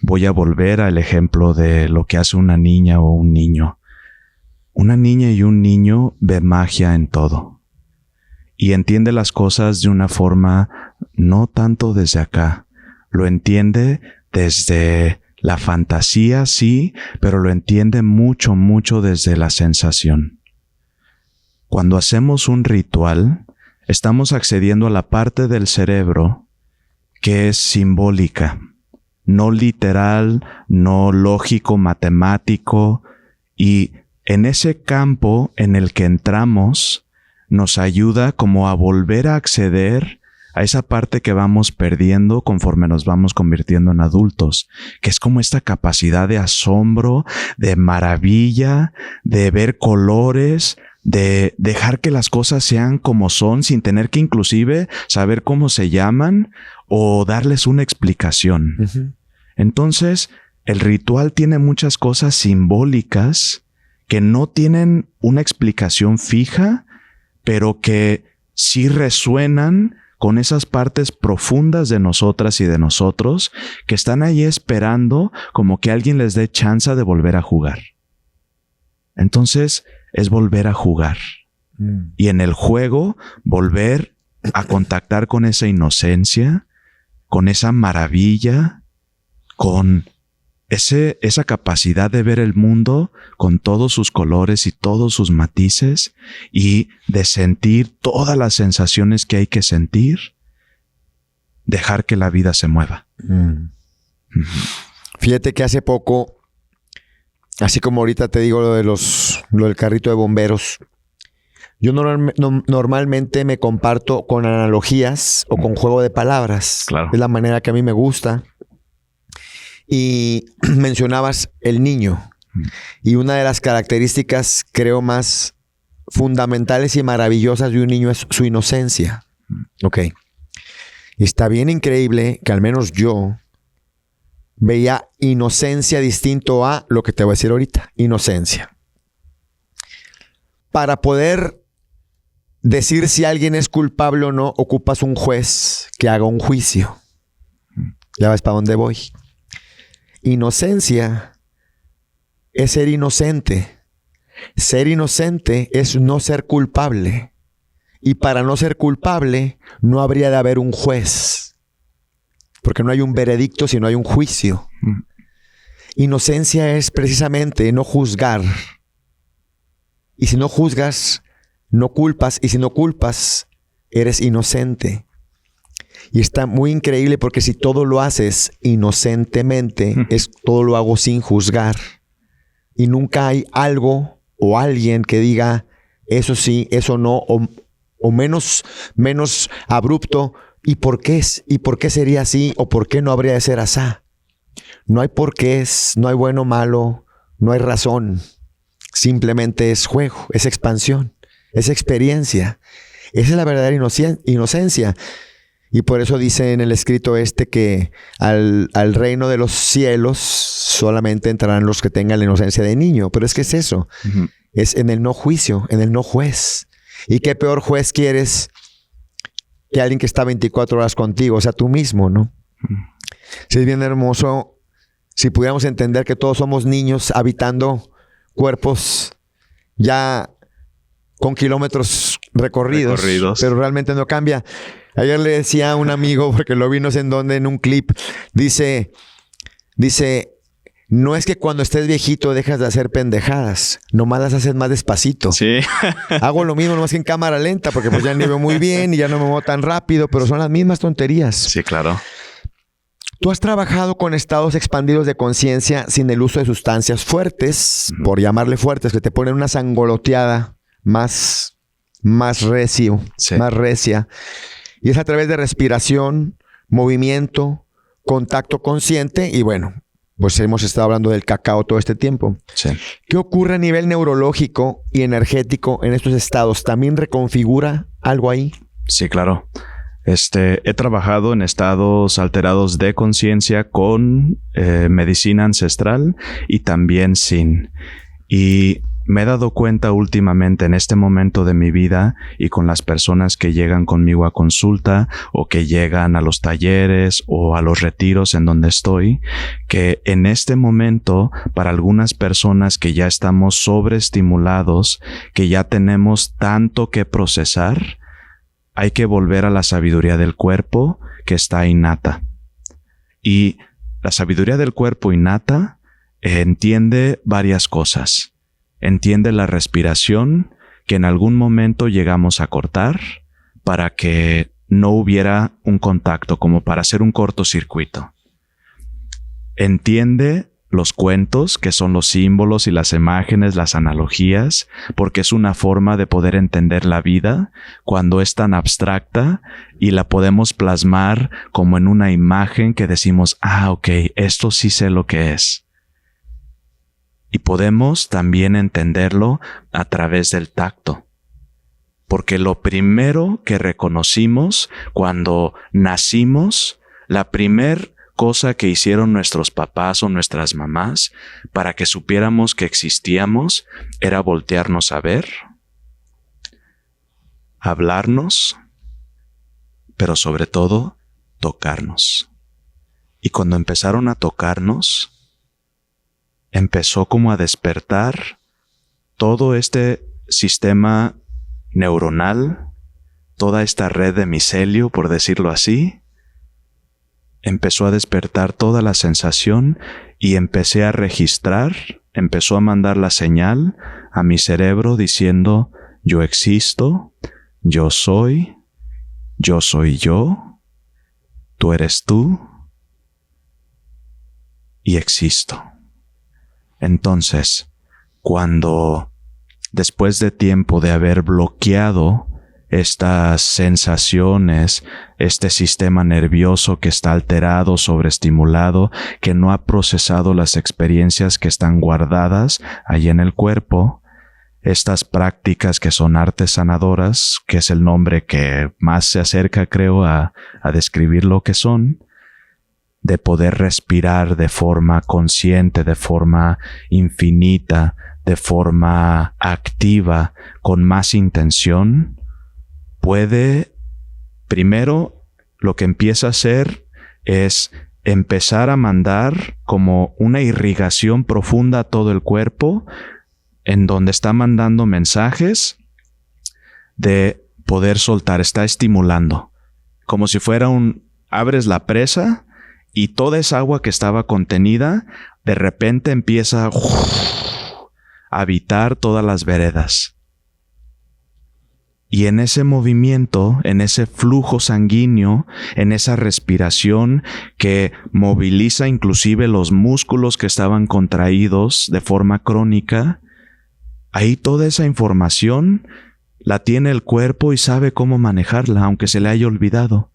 Voy a volver al ejemplo de lo que hace una niña o un niño. Una niña y un niño ve magia en todo y entiende las cosas de una forma no tanto desde acá, lo entiende desde la fantasía, sí, pero lo entiende mucho, mucho desde la sensación. Cuando hacemos un ritual, estamos accediendo a la parte del cerebro que es simbólica, no literal, no lógico, matemático, y en ese campo en el que entramos nos ayuda como a volver a acceder a esa parte que vamos perdiendo conforme nos vamos convirtiendo en adultos, que es como esta capacidad de asombro, de maravilla, de ver colores, de dejar que las cosas sean como son sin tener que inclusive saber cómo se llaman o darles una explicación. Uh-huh. Entonces, el ritual tiene muchas cosas simbólicas que no tienen una explicación fija, pero que sí resuenan con esas partes profundas de nosotras y de nosotros que están ahí esperando como que alguien les dé chance de volver a jugar. Entonces, es volver a jugar. Y en el juego, volver a contactar con esa inocencia, con esa maravilla, con esa capacidad de ver el mundo con todos sus colores y todos sus matices y de sentir todas las sensaciones que hay que sentir, dejar que la vida se mueva. Fíjate que hace poco, así como ahorita te digo lo del carrito de bomberos, Yo normalmente me comparto con analogías o con juego de palabras. Claro. Es la manera que a mí me gusta. Y mencionabas el niño. Y una de las características, creo, más fundamentales y maravillosas de un niño es su inocencia. Ok. Y está bien increíble que al menos yo veía inocencia distinto a lo que te voy a decir ahorita. Inocencia. Para poder decir si alguien es culpable o no, ocupas un juez que haga un juicio. ¿Ya ves para dónde voy? Inocencia es ser inocente. Ser inocente es no ser culpable. Y para no ser culpable, no habría de haber un juez. Porque no hay un veredicto, sino hay un juicio. Inocencia es precisamente no juzgar. Y si no juzgas, no culpas. Y si no culpas, eres inocente. Y está muy increíble porque si todo lo haces inocentemente, todo lo hago sin juzgar. Y nunca hay algo o alguien que diga eso sí, eso no, o menos abrupto. ¿Y por qué sería así? ¿O por qué no habría de ser así? No hay porqués, no hay bueno o malo, no hay razón. Simplemente es juego, es expansión, es experiencia. Esa es la verdadera inocencia. Y por eso dice en el escrito que al reino de los cielos solamente entrarán los que tengan la inocencia de niño. Pero es que es eso. Uh-huh. Es en el no juicio, en el no juez. ¿Y qué peor juez quieres que alguien que está 24 horas contigo? O sea, tú mismo, ¿no? Uh-huh. Sí, es bien hermoso si pudiéramos entender que todos somos niños habitando cuerpos ya con kilómetros recorridos. Pero realmente no cambia. Ayer le decía a un amigo, porque lo vi no sé en dónde, en un clip, dice, no es que cuando estés viejito dejas de hacer pendejadas, nomás las haces más despacito. Sí. Hago lo mismo, nomás que en cámara lenta, porque pues ya ni veo muy bien y ya no me muevo tan rápido, pero son las mismas tonterías. Sí, claro. Tú has trabajado con estados expandidos de conciencia sin el uso de sustancias fuertes, uh-huh. por llamarle fuertes, que te ponen una sangoloteada más recio, sí. Más recia. Y es a través de respiración, movimiento, contacto consciente y bueno, pues hemos estado hablando del cacao todo este tiempo. Sí. ¿Qué ocurre a nivel neurológico y energético en estos estados? ¿También reconfigura algo ahí? Sí, claro. He trabajado en estados alterados de conciencia con medicina ancestral y también sin. Y me he dado cuenta últimamente en este momento de mi vida y con las personas que llegan conmigo a consulta o que llegan a los talleres o a los retiros en donde estoy, que en este momento para algunas personas que ya estamos sobreestimulados, que ya tenemos tanto que procesar, hay que volver a la sabiduría del cuerpo que está innata. Y la sabiduría del cuerpo innata entiende varias cosas. Entiende la respiración que en algún momento llegamos a cortar para que no hubiera un contacto, como para hacer un cortocircuito. Entiende los cuentos, que son los símbolos y las imágenes, las analogías, porque es una forma de poder entender la vida cuando es tan abstracta y la podemos plasmar como en una imagen que decimos, ok, esto sí sé lo que es. Y podemos también entenderlo a través del tacto. Porque lo primero que reconocimos cuando nacimos, la primer cosa que hicieron nuestros papás o nuestras mamás para que supiéramos que existíamos era voltearnos a ver, hablarnos, pero sobre todo tocarnos. Y cuando empezaron a tocarnos, empezó como a despertar todo este sistema neuronal, toda esta red de micelio, por decirlo así. Empezó a despertar toda la sensación y empecé a registrar, empezó a mandar la señal a mi cerebro diciendo, yo existo, yo soy yo, tú eres tú y existo. Entonces, cuando después de tiempo de haber bloqueado estas sensaciones, este sistema nervioso que está alterado, sobreestimulado, que no ha procesado las experiencias que están guardadas ahí en el cuerpo, estas prácticas que son artes sanadoras, que es el nombre que más se acerca, creo, a describir lo que son, de poder respirar de forma consciente, de forma infinita, de forma activa, con más intención, puede, primero, lo que empieza a hacer es empezar a mandar como una irrigación profunda a todo el cuerpo, en donde está mandando mensajes de poder soltar, está estimulando, como si fuera abres la presa y toda esa agua que estaba contenida, de repente empieza a habitar todas las veredas. Y en ese movimiento, en ese flujo sanguíneo, en esa respiración que moviliza inclusive los músculos que estaban contraídos de forma crónica, ahí toda esa información la tiene el cuerpo y sabe cómo manejarla, aunque se le haya olvidado.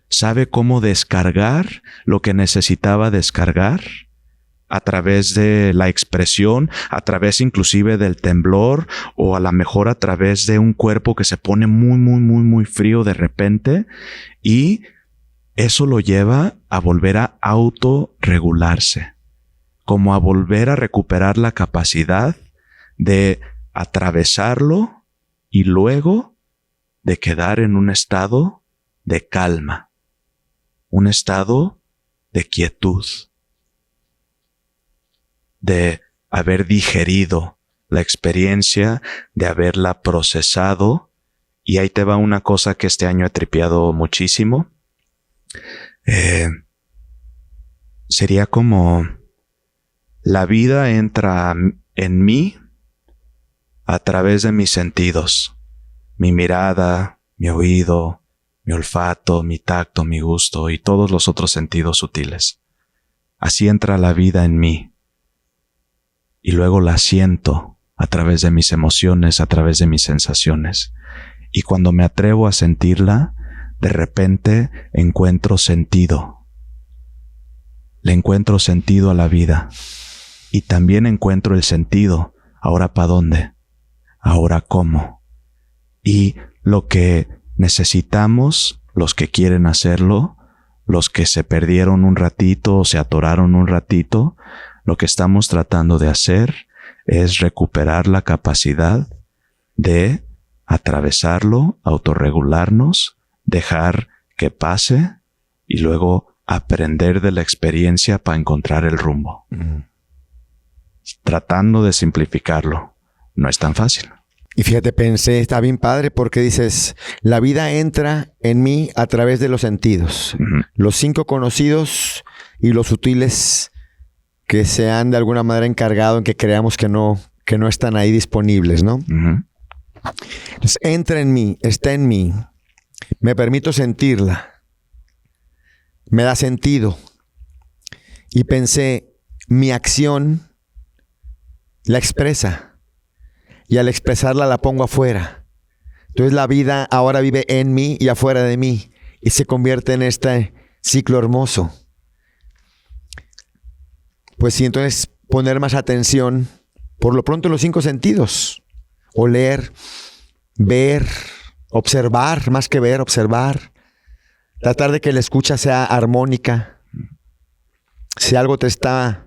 Sabe cómo descargar lo que necesitaba descargar a través de la expresión, a través inclusive del temblor, o a lo mejor a través de un cuerpo que se pone muy frío de repente, y eso lo lleva a volver a autorregularse, como a volver a recuperar la capacidad de atravesarlo y luego de quedar en un estado de calma, un estado de quietud, de haber digerido la experiencia, de haberla procesado. Y ahí te va una cosa que este año he tripeado muchísimo. Sería como la vida entra en mí a través de mis sentidos, mi mirada, mi oído, mi olfato, mi tacto, mi gusto y todos los otros sentidos sutiles. Así entra la vida en mí. Y luego la siento a través de mis emociones, a través de mis sensaciones. Y cuando me atrevo a sentirla, de repente encuentro sentido. Le encuentro sentido a la vida. Y también encuentro el sentido. ¿Ahora para dónde? ¿Ahora cómo? Y lo que necesitamos, los que quieren hacerlo, los que se perdieron un ratito o se atoraron un ratito, lo que estamos tratando de hacer es recuperar la capacidad de atravesarlo, autorregularnos, dejar que pase y luego aprender de la experiencia para encontrar el rumbo. Tratando de simplificarlo. No es tan fácil. Y fíjate, pensé, está bien padre porque dices, la vida entra en mí a través de los sentidos. Los 5 conocidos y los sutiles que se han de alguna manera encargado en que creamos que no están ahí disponibles, ¿no? Entonces, entra en mí, está en mí. Me permito sentirla. Me da sentido. Y pensé, mi acción la expresa. Y al expresarla la pongo afuera. Entonces la vida ahora vive en mí y afuera de mí. Y se convierte en este ciclo hermoso. Pues sí, entonces poner más atención, por lo pronto en los 5 sentidos. Oler, ver, observar, más que ver, observar. Tratar de que la escucha sea armónica. Si algo te está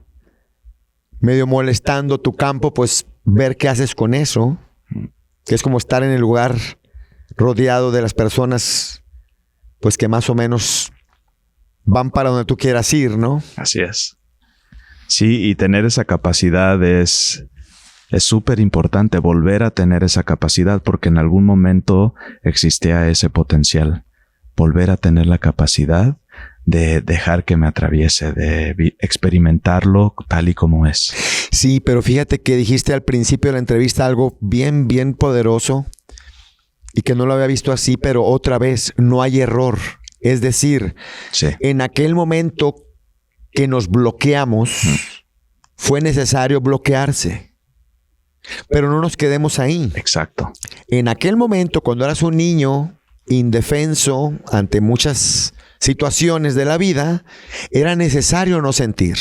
medio molestando tu campo, pues ver qué haces con eso, que es como estar en el lugar rodeado de las personas, pues que más o menos van para donde tú quieras ir, ¿no? Así es. Sí, y tener esa capacidad es súper importante, volver a tener esa capacidad, porque en algún momento existía ese potencial. Volver a tener la capacidad de dejar que me atraviese, de experimentarlo tal y como es. Sí, pero fíjate que dijiste al principio de la entrevista algo bien, bien poderoso y que no lo había visto así, pero otra vez, no hay error. Es decir, sí, en aquel momento que nos bloqueamos, fue necesario bloquearse. Pero no nos quedemos ahí. Exacto. En aquel momento, cuando eras un niño indefenso ante muchas situaciones de la vida, era necesario no sentir.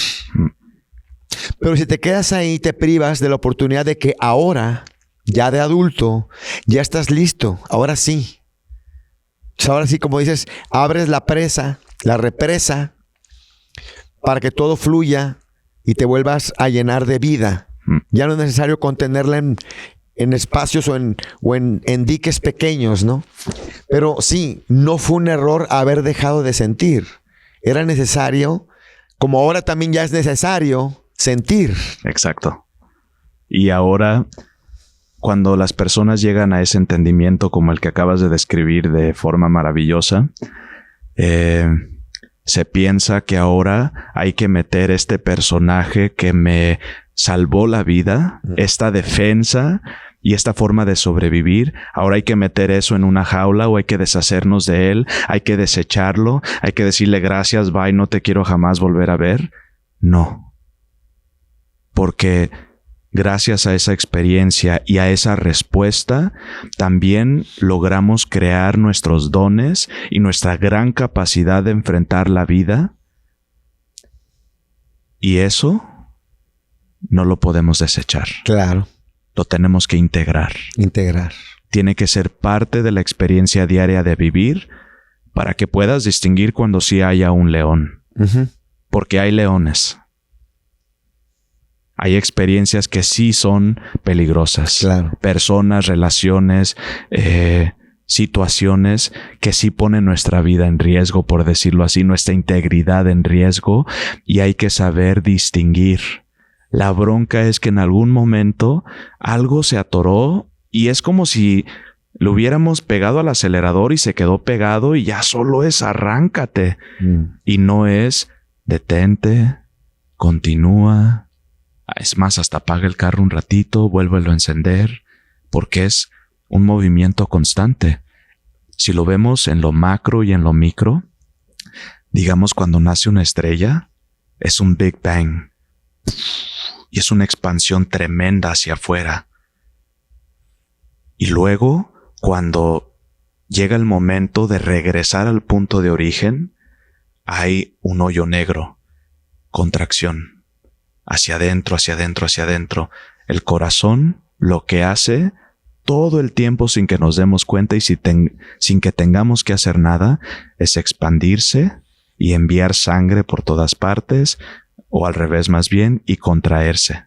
Pero si te quedas ahí, te privas de la oportunidad de que ahora, ya de adulto, ya estás listo. Ahora sí. Ahora sí, como dices, abres la represa, para que todo fluya y te vuelvas a llenar de vida. Ya no es necesario contenerla en espacios o en diques pequeños, ¿no? Pero sí, no fue un error haber dejado de sentir. Era necesario, como ahora también ya es necesario, sentir. Exacto. Y ahora, cuando las personas llegan a ese entendimiento como el que acabas de describir de forma maravillosa, se piensa que ahora hay que meter este personaje que me salvó la vida, esta defensa y esta forma de sobrevivir. Ahora hay que meter eso en una jaula o hay que deshacernos de él, hay que desecharlo, hay que decirle gracias, bye, no te quiero jamás volver a ver. No. Porque gracias a esa experiencia y a esa respuesta, también logramos crear nuestros dones y nuestra gran capacidad de enfrentar la vida. Y eso no lo podemos desechar. Claro. Lo tenemos que integrar. Tiene que ser parte de la experiencia diaria de vivir para que puedas distinguir cuando sí haya un león. Porque hay leones. Hay experiencias que sí son peligrosas. Claro. Personas, relaciones, situaciones que sí ponen nuestra vida en riesgo, por decirlo así, nuestra integridad en riesgo, y hay que saber distinguir. La bronca es que en algún momento algo se atoró y es como si lo hubiéramos pegado al acelerador y se quedó pegado y ya solo es arráncate. Y no es detente, continúa. Es más, hasta apaga el carro un ratito, vuélvelo a encender, porque es un movimiento constante. Si lo vemos en lo macro y en lo micro, digamos cuando nace una estrella, es un Big Bang. Y es una expansión tremenda hacia afuera. Y luego, cuando llega el momento de regresar al punto de origen, hay un hoyo negro, contracción, hacia adentro, hacia adentro, hacia adentro. El corazón lo que hace todo el tiempo sin que nos demos cuenta y sin que tengamos que hacer nada, es expandirse y enviar sangre por todas partes, o al revés más bien, y contraerse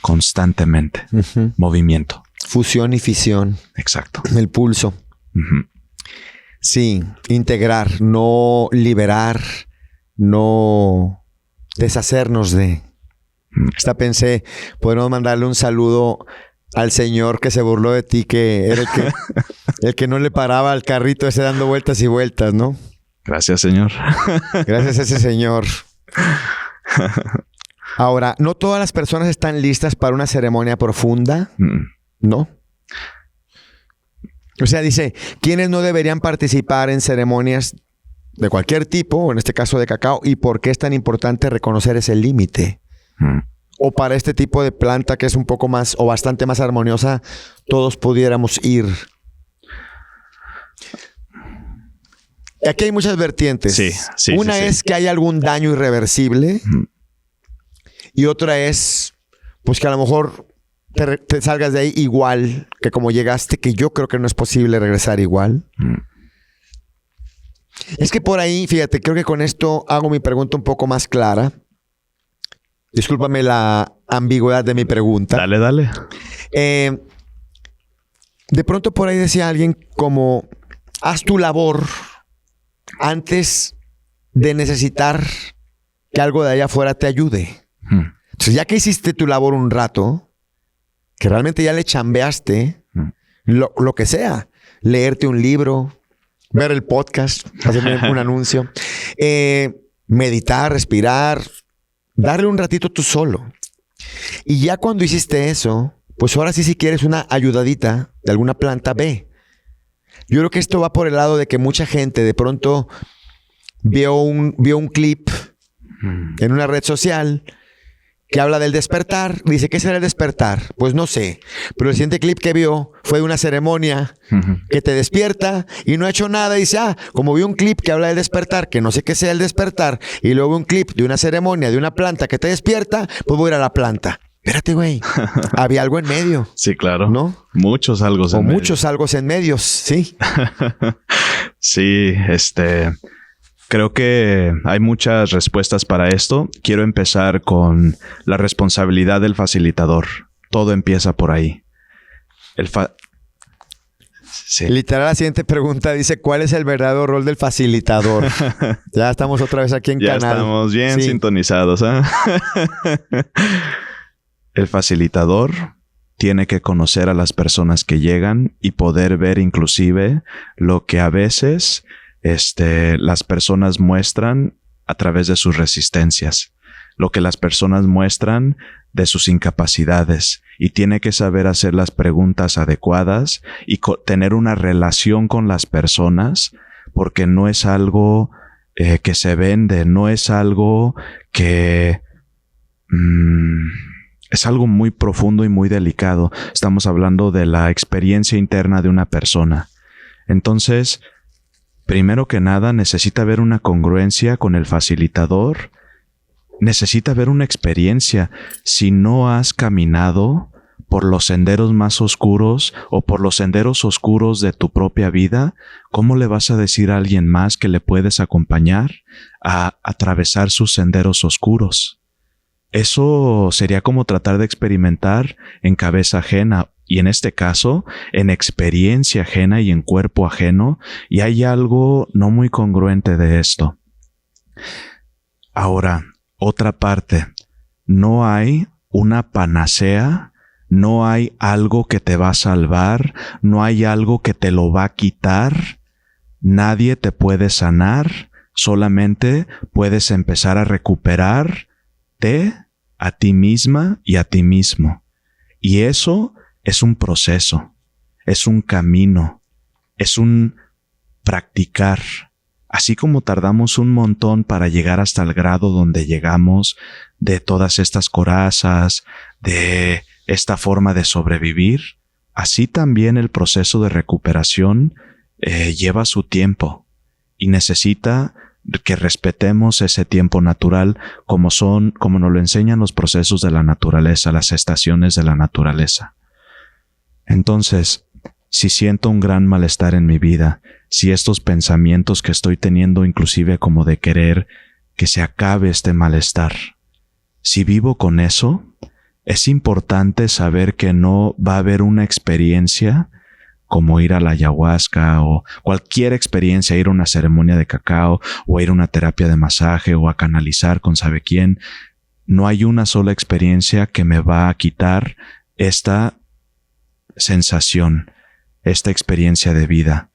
constantemente. Movimiento. Fusión y fisión. Exacto. El pulso. Sí, integrar, no liberar, no deshacernos de. Hasta pensé, podemos mandarle un saludo al señor que se burló de ti, que era el que no le paraba al carrito ese dando vueltas y vueltas, ¿no? Gracias, señor. Gracias a ese señor. Ahora, no todas las personas están listas para una ceremonia profunda, ¿no? O sea, dice, ¿quiénes no deberían participar en ceremonias de cualquier tipo, o en este caso de cacao, y por qué es tan importante reconocer ese límite? O para este tipo de planta que es un poco más o bastante más armoniosa, todos pudiéramos ir. Aquí hay muchas vertientes. Sí, Una es que hay algún daño irreversible. Y otra es, pues que a lo mejor te salgas de ahí igual que como llegaste, que yo creo que no es posible regresar igual. Es que por ahí, fíjate, creo que con esto hago mi pregunta un poco más clara. Discúlpame la ambigüedad de mi pregunta. Dale. De pronto por ahí decía alguien como, haz tu labor antes de necesitar que algo de allá afuera te ayude. Entonces, ya que hiciste tu labor un rato, que realmente ya le chambeaste, lo que sea, leerte un libro, ver el podcast, hacer un anuncio, meditar, respirar, darle un ratito tú solo. Y ya cuando hiciste eso, pues ahora sí, si quieres una ayudadita de alguna planta, ve. Yo creo que esto va por el lado de que mucha gente de pronto vio un clip en una red social que habla del despertar. Dice, ¿qué será el despertar? Pues no sé. Pero el siguiente clip que vio fue de una ceremonia que te despierta y no ha hecho nada. Y dice, como vi un clip que habla del despertar, que no sé qué sea el despertar, y luego un clip de una ceremonia de una planta que te despierta, pues voy a ir a la planta. Espérate, güey. Había algo en medio. Sí, claro. ¿No? Muchos algo en medio. Muchos algo en medios, sí. Sí, creo que hay muchas respuestas para esto. Quiero empezar con la responsabilidad del facilitador. Todo empieza por ahí. Sí. Literal, la siguiente pregunta dice, ¿cuál es el verdadero rol del facilitador? Ya estamos otra vez aquí en ya canal. Ya estamos bien sintonizados, ¿eh? El facilitador tiene que conocer a las personas que llegan y poder ver inclusive lo que a veces las personas muestran a través de sus resistencias, lo que las personas muestran de sus incapacidades, y tiene que saber hacer las preguntas adecuadas y tener una relación con las personas, porque no es algo que se vende, no es algo que... es algo muy profundo y muy delicado. Estamos hablando de la experiencia interna de una persona. Entonces, primero que nada, necesita haber una congruencia con el facilitador. Necesita haber una experiencia. Si no has caminado por los senderos más oscuros o por los senderos oscuros de tu propia vida, ¿cómo le vas a decir a alguien más que le puedes acompañar a atravesar sus senderos oscuros? Eso sería como tratar de experimentar en cabeza ajena, y en este caso, en experiencia ajena y en cuerpo ajeno, y hay algo no muy congruente de esto. Ahora, otra parte, no hay una panacea, no hay algo que te va a salvar, no hay algo que te lo va a quitar, nadie te puede sanar, solamente puedes empezar a recuperar a ti misma y a ti mismo. Y eso es un proceso, es un camino, es un practicar. Así como tardamos un montón para llegar hasta el grado donde llegamos de todas estas corazas, de esta forma de sobrevivir, así también el proceso de recuperación lleva su tiempo y necesita que respetemos ese tiempo natural como nos lo enseñan los procesos de la naturaleza, las estaciones de la naturaleza. Entonces, si siento un gran malestar en mi vida, si estos pensamientos que estoy teniendo inclusive como de querer que se acabe este malestar, si vivo con eso, es importante saber que no va a haber una experiencia como ir a la ayahuasca o cualquier experiencia, ir a una ceremonia de cacao o ir a una terapia de masaje o a canalizar con sabe quién. No hay una sola experiencia que me va a quitar esta sensación, esta experiencia de vida.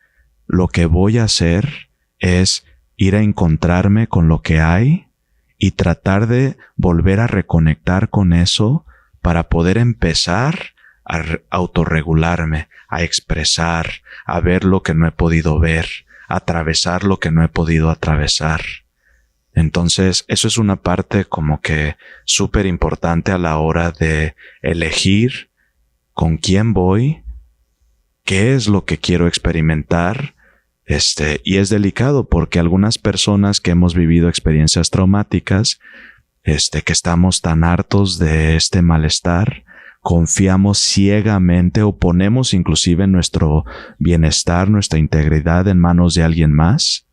Lo que voy a hacer es ir a encontrarme con lo que hay y tratar de volver a reconectar con eso para poder empezar a autorregularme, a expresar, a ver lo que no he podido ver, a atravesar lo que no he podido atravesar. Entonces, eso es una parte como que súper importante a la hora de elegir con quién voy, qué es lo que quiero experimentar. Y es delicado porque algunas personas que hemos vivido experiencias traumáticas, que estamos tan hartos de este malestar, confiamos ciegamente o ponemos inclusive nuestro bienestar, nuestra integridad en manos de alguien más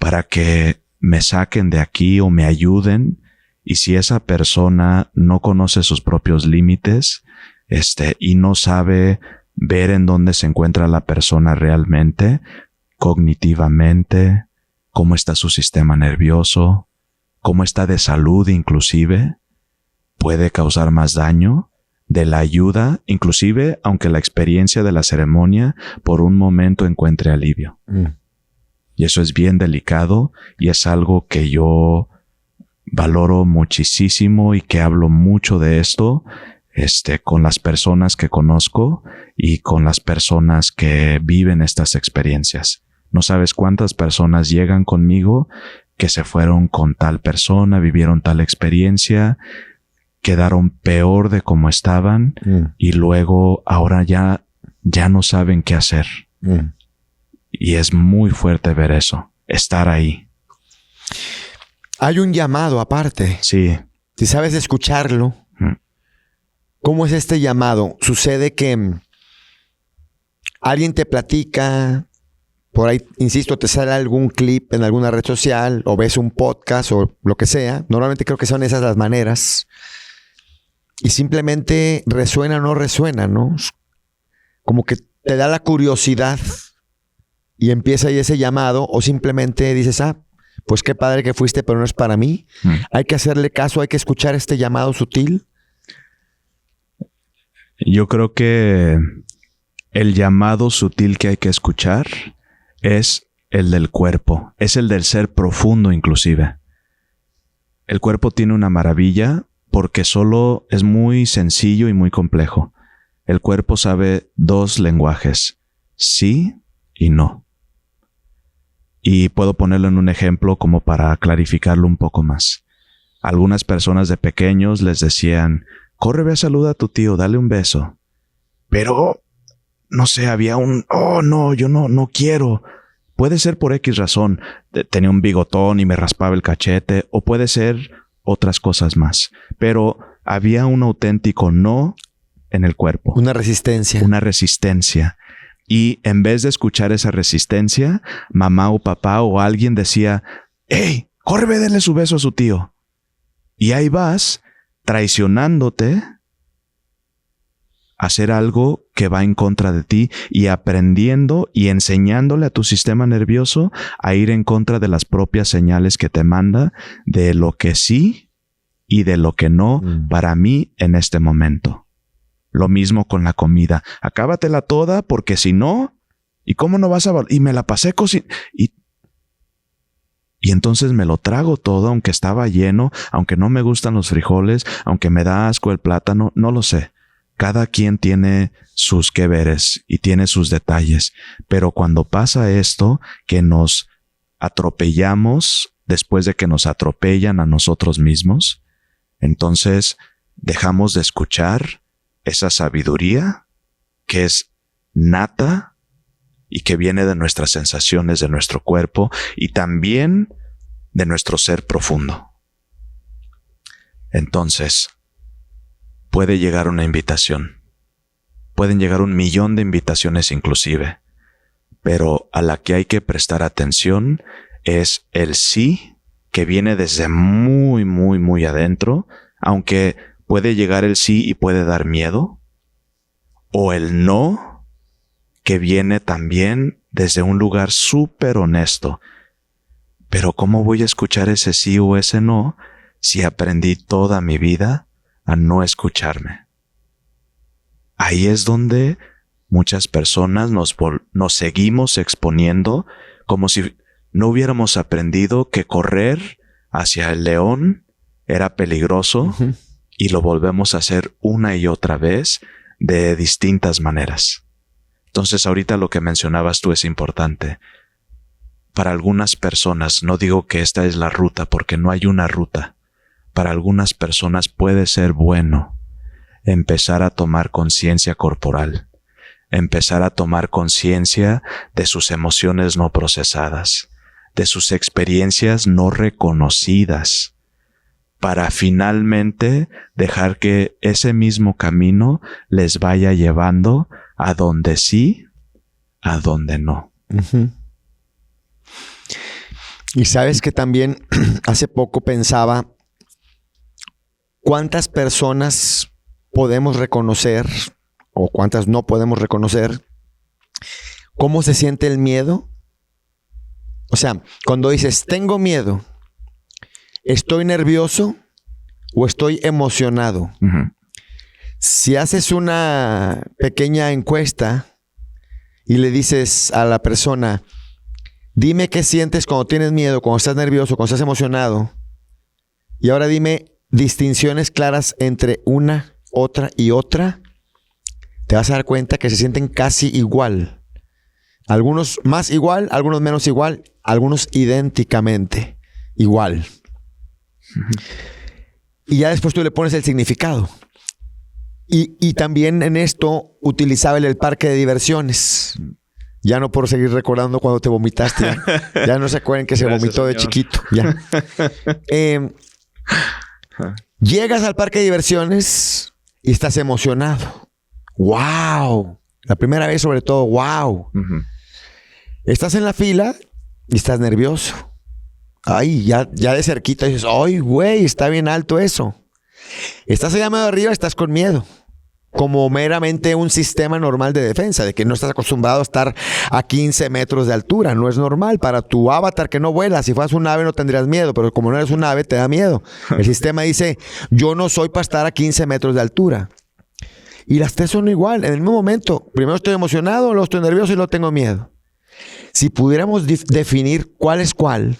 para que me saquen de aquí o me ayuden. Y si esa persona no conoce sus propios límites, y no sabe ver en dónde se encuentra la persona realmente, cognitivamente, cómo está su sistema nervioso, cómo está de salud inclusive, puede causar más daño de la ayuda, inclusive aunque la experiencia de la ceremonia por un momento encuentre alivio. Y eso es bien delicado y es algo que yo valoro muchísimo y que hablo mucho de esto con las personas que conozco y con las personas que viven estas experiencias. No sabes cuántas personas llegan conmigo que se fueron con tal persona, vivieron tal experiencia, quedaron peor de como estaban y luego ahora ya no saben qué hacer. Y es muy fuerte ver eso, estar ahí. Hay un llamado aparte. Sí. Si sabes escucharlo, ¿cómo es este llamado? Sucede que alguien te platica, por ahí, insisto, te sale algún clip en alguna red social o ves un podcast o lo que sea. Normalmente creo que son esas las maneras. Y simplemente resuena o no resuena, ¿no? Como que te da la curiosidad y empieza ahí ese llamado, o simplemente dices, pues qué padre que fuiste, pero no es para mí. Hay que hacerle caso, hay que escuchar este llamado sutil. Yo creo que el llamado sutil que hay que escuchar es el del cuerpo, es el del ser profundo inclusive. El cuerpo tiene una maravilla porque solo es muy sencillo y muy complejo. El cuerpo sabe 2 lenguajes, sí y no. Y puedo ponerlo en un ejemplo como para clarificarlo un poco más. Algunas personas de pequeños les decían, corre, ve a saludar a tu tío, dale un beso. Pero, no sé, había oh no, yo no quiero. Puede ser por X razón, tenía un bigotón y me raspaba el cachete, o puede ser otras cosas más. Pero había un auténtico no en el cuerpo. Una resistencia. Una resistencia. Y en vez de escuchar esa resistencia, mamá o papá o alguien decía, ¡hey, corre, ve, denle su beso a su tío! Y ahí vas, traicionándote a hacer algo que va en contra de ti y aprendiendo y enseñándole a tu sistema nervioso a ir en contra de las propias señales que te manda de lo que sí y de lo que no para mí en este momento. Lo mismo con la comida. Acábatela toda porque si no, ¿y cómo no vas a...? Y me la pasé cocinando. Y entonces me lo trago todo, aunque estaba lleno, aunque no me gustan los frijoles, aunque me da asco el plátano, no lo sé. Cada quien tiene sus que veres y tiene sus detalles. Pero cuando pasa esto, que nos atropellamos después de que nos atropellan a nosotros mismos, entonces dejamos de escuchar esa sabiduría que es nata y que viene de nuestras sensaciones, de nuestro cuerpo y también de nuestro ser profundo. Entonces, puede llegar una invitación. Pueden llegar 1,000,000 de invitaciones inclusive, pero a la que hay que prestar atención es el sí que viene desde muy, muy, muy adentro, aunque puede llegar el sí y puede dar miedo, o el no, que viene también desde un lugar súper honesto. Pero ¿cómo voy a escuchar ese sí o ese no si aprendí toda mi vida a no escucharme? Ahí es donde muchas personas nos seguimos exponiendo como si no hubiéramos aprendido que correr hacia el león era peligroso. Y lo volvemos a hacer una y otra vez de distintas maneras. Entonces, ahorita lo que mencionabas tú es importante. Para algunas personas, no digo que esta es la ruta, porque no hay una ruta. Para algunas personas puede ser bueno empezar a tomar conciencia corporal, empezar a tomar conciencia de sus emociones no procesadas, de sus experiencias no reconocidas, para finalmente dejar que ese mismo camino les vaya llevando a donde sí, a donde no. Y sabes que también hace poco pensaba cuántas personas podemos reconocer o cuántas no podemos reconocer cómo se siente el miedo. O sea, cuando dices, tengo miedo, ¿estoy nervioso o estoy emocionado? Si haces una pequeña encuesta y le dices a la persona, dime qué sientes cuando tienes miedo, cuando estás nervioso, cuando estás emocionado, y ahora dime distinciones claras entre una, otra y otra, te vas a dar cuenta que se sienten casi igual. Algunos más igual, algunos menos igual, algunos idénticamente igual. Y ya después tú le pones el significado. Y también en esto utilizaba el parque de diversiones. Ya no por seguir recordando cuando te vomitaste. Ya no se acuerdan que se vomitó de chiquito. Ya. Llegas al parque de diversiones y estás emocionado. ¡Wow! La primera vez sobre todo, ¡wow! Estás en la fila y estás nervioso. Ay, ya de cerquita dices, ¡ay, güey! Está bien alto eso. Estás allá medio arriba, estás con miedo. Como meramente un sistema normal de defensa, de que no estás acostumbrado a estar a 15 metros de altura. No es normal. Para tu avatar que no vuela, si fueras un ave no tendrías miedo, pero como no eres un ave, te da miedo. El sistema dice, yo no soy para estar a 15 metros de altura. Y las tres son igual. En el mismo momento, primero estoy emocionado, luego estoy nervioso y luego tengo miedo. Si pudiéramos definir cuál es cuál,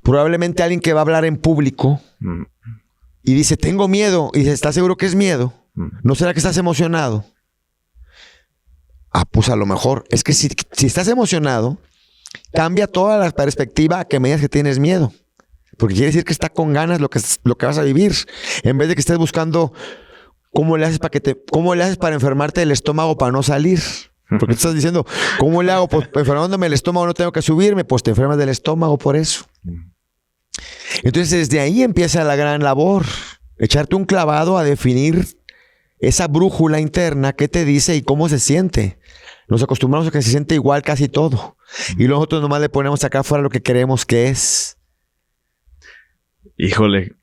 probablemente alguien que va a hablar en público y dice, tengo miedo, y dice, ¿estás seguro que es miedo? ¿No será que estás emocionado? Ah, pues a lo mejor. Es que si estás emocionado, cambia toda la perspectiva a que me digas que tienes miedo. Porque quiere decir que está con ganas lo que vas a vivir. En vez de que estés buscando cómo le haces para enfermarte del estómago para no salir. Porque tú estás diciendo, ¿cómo le hago? Pues enfermándome el estómago no tengo que subirme. Pues te enfermas del estómago por eso. Entonces desde ahí empieza la gran labor. Echarte un clavado a definir esa brújula interna, ¿qué te dice y cómo se siente? Nos acostumbramos a que se siente igual casi todo. Y nosotros nomás le ponemos acá afuera lo que creemos que es. Híjole,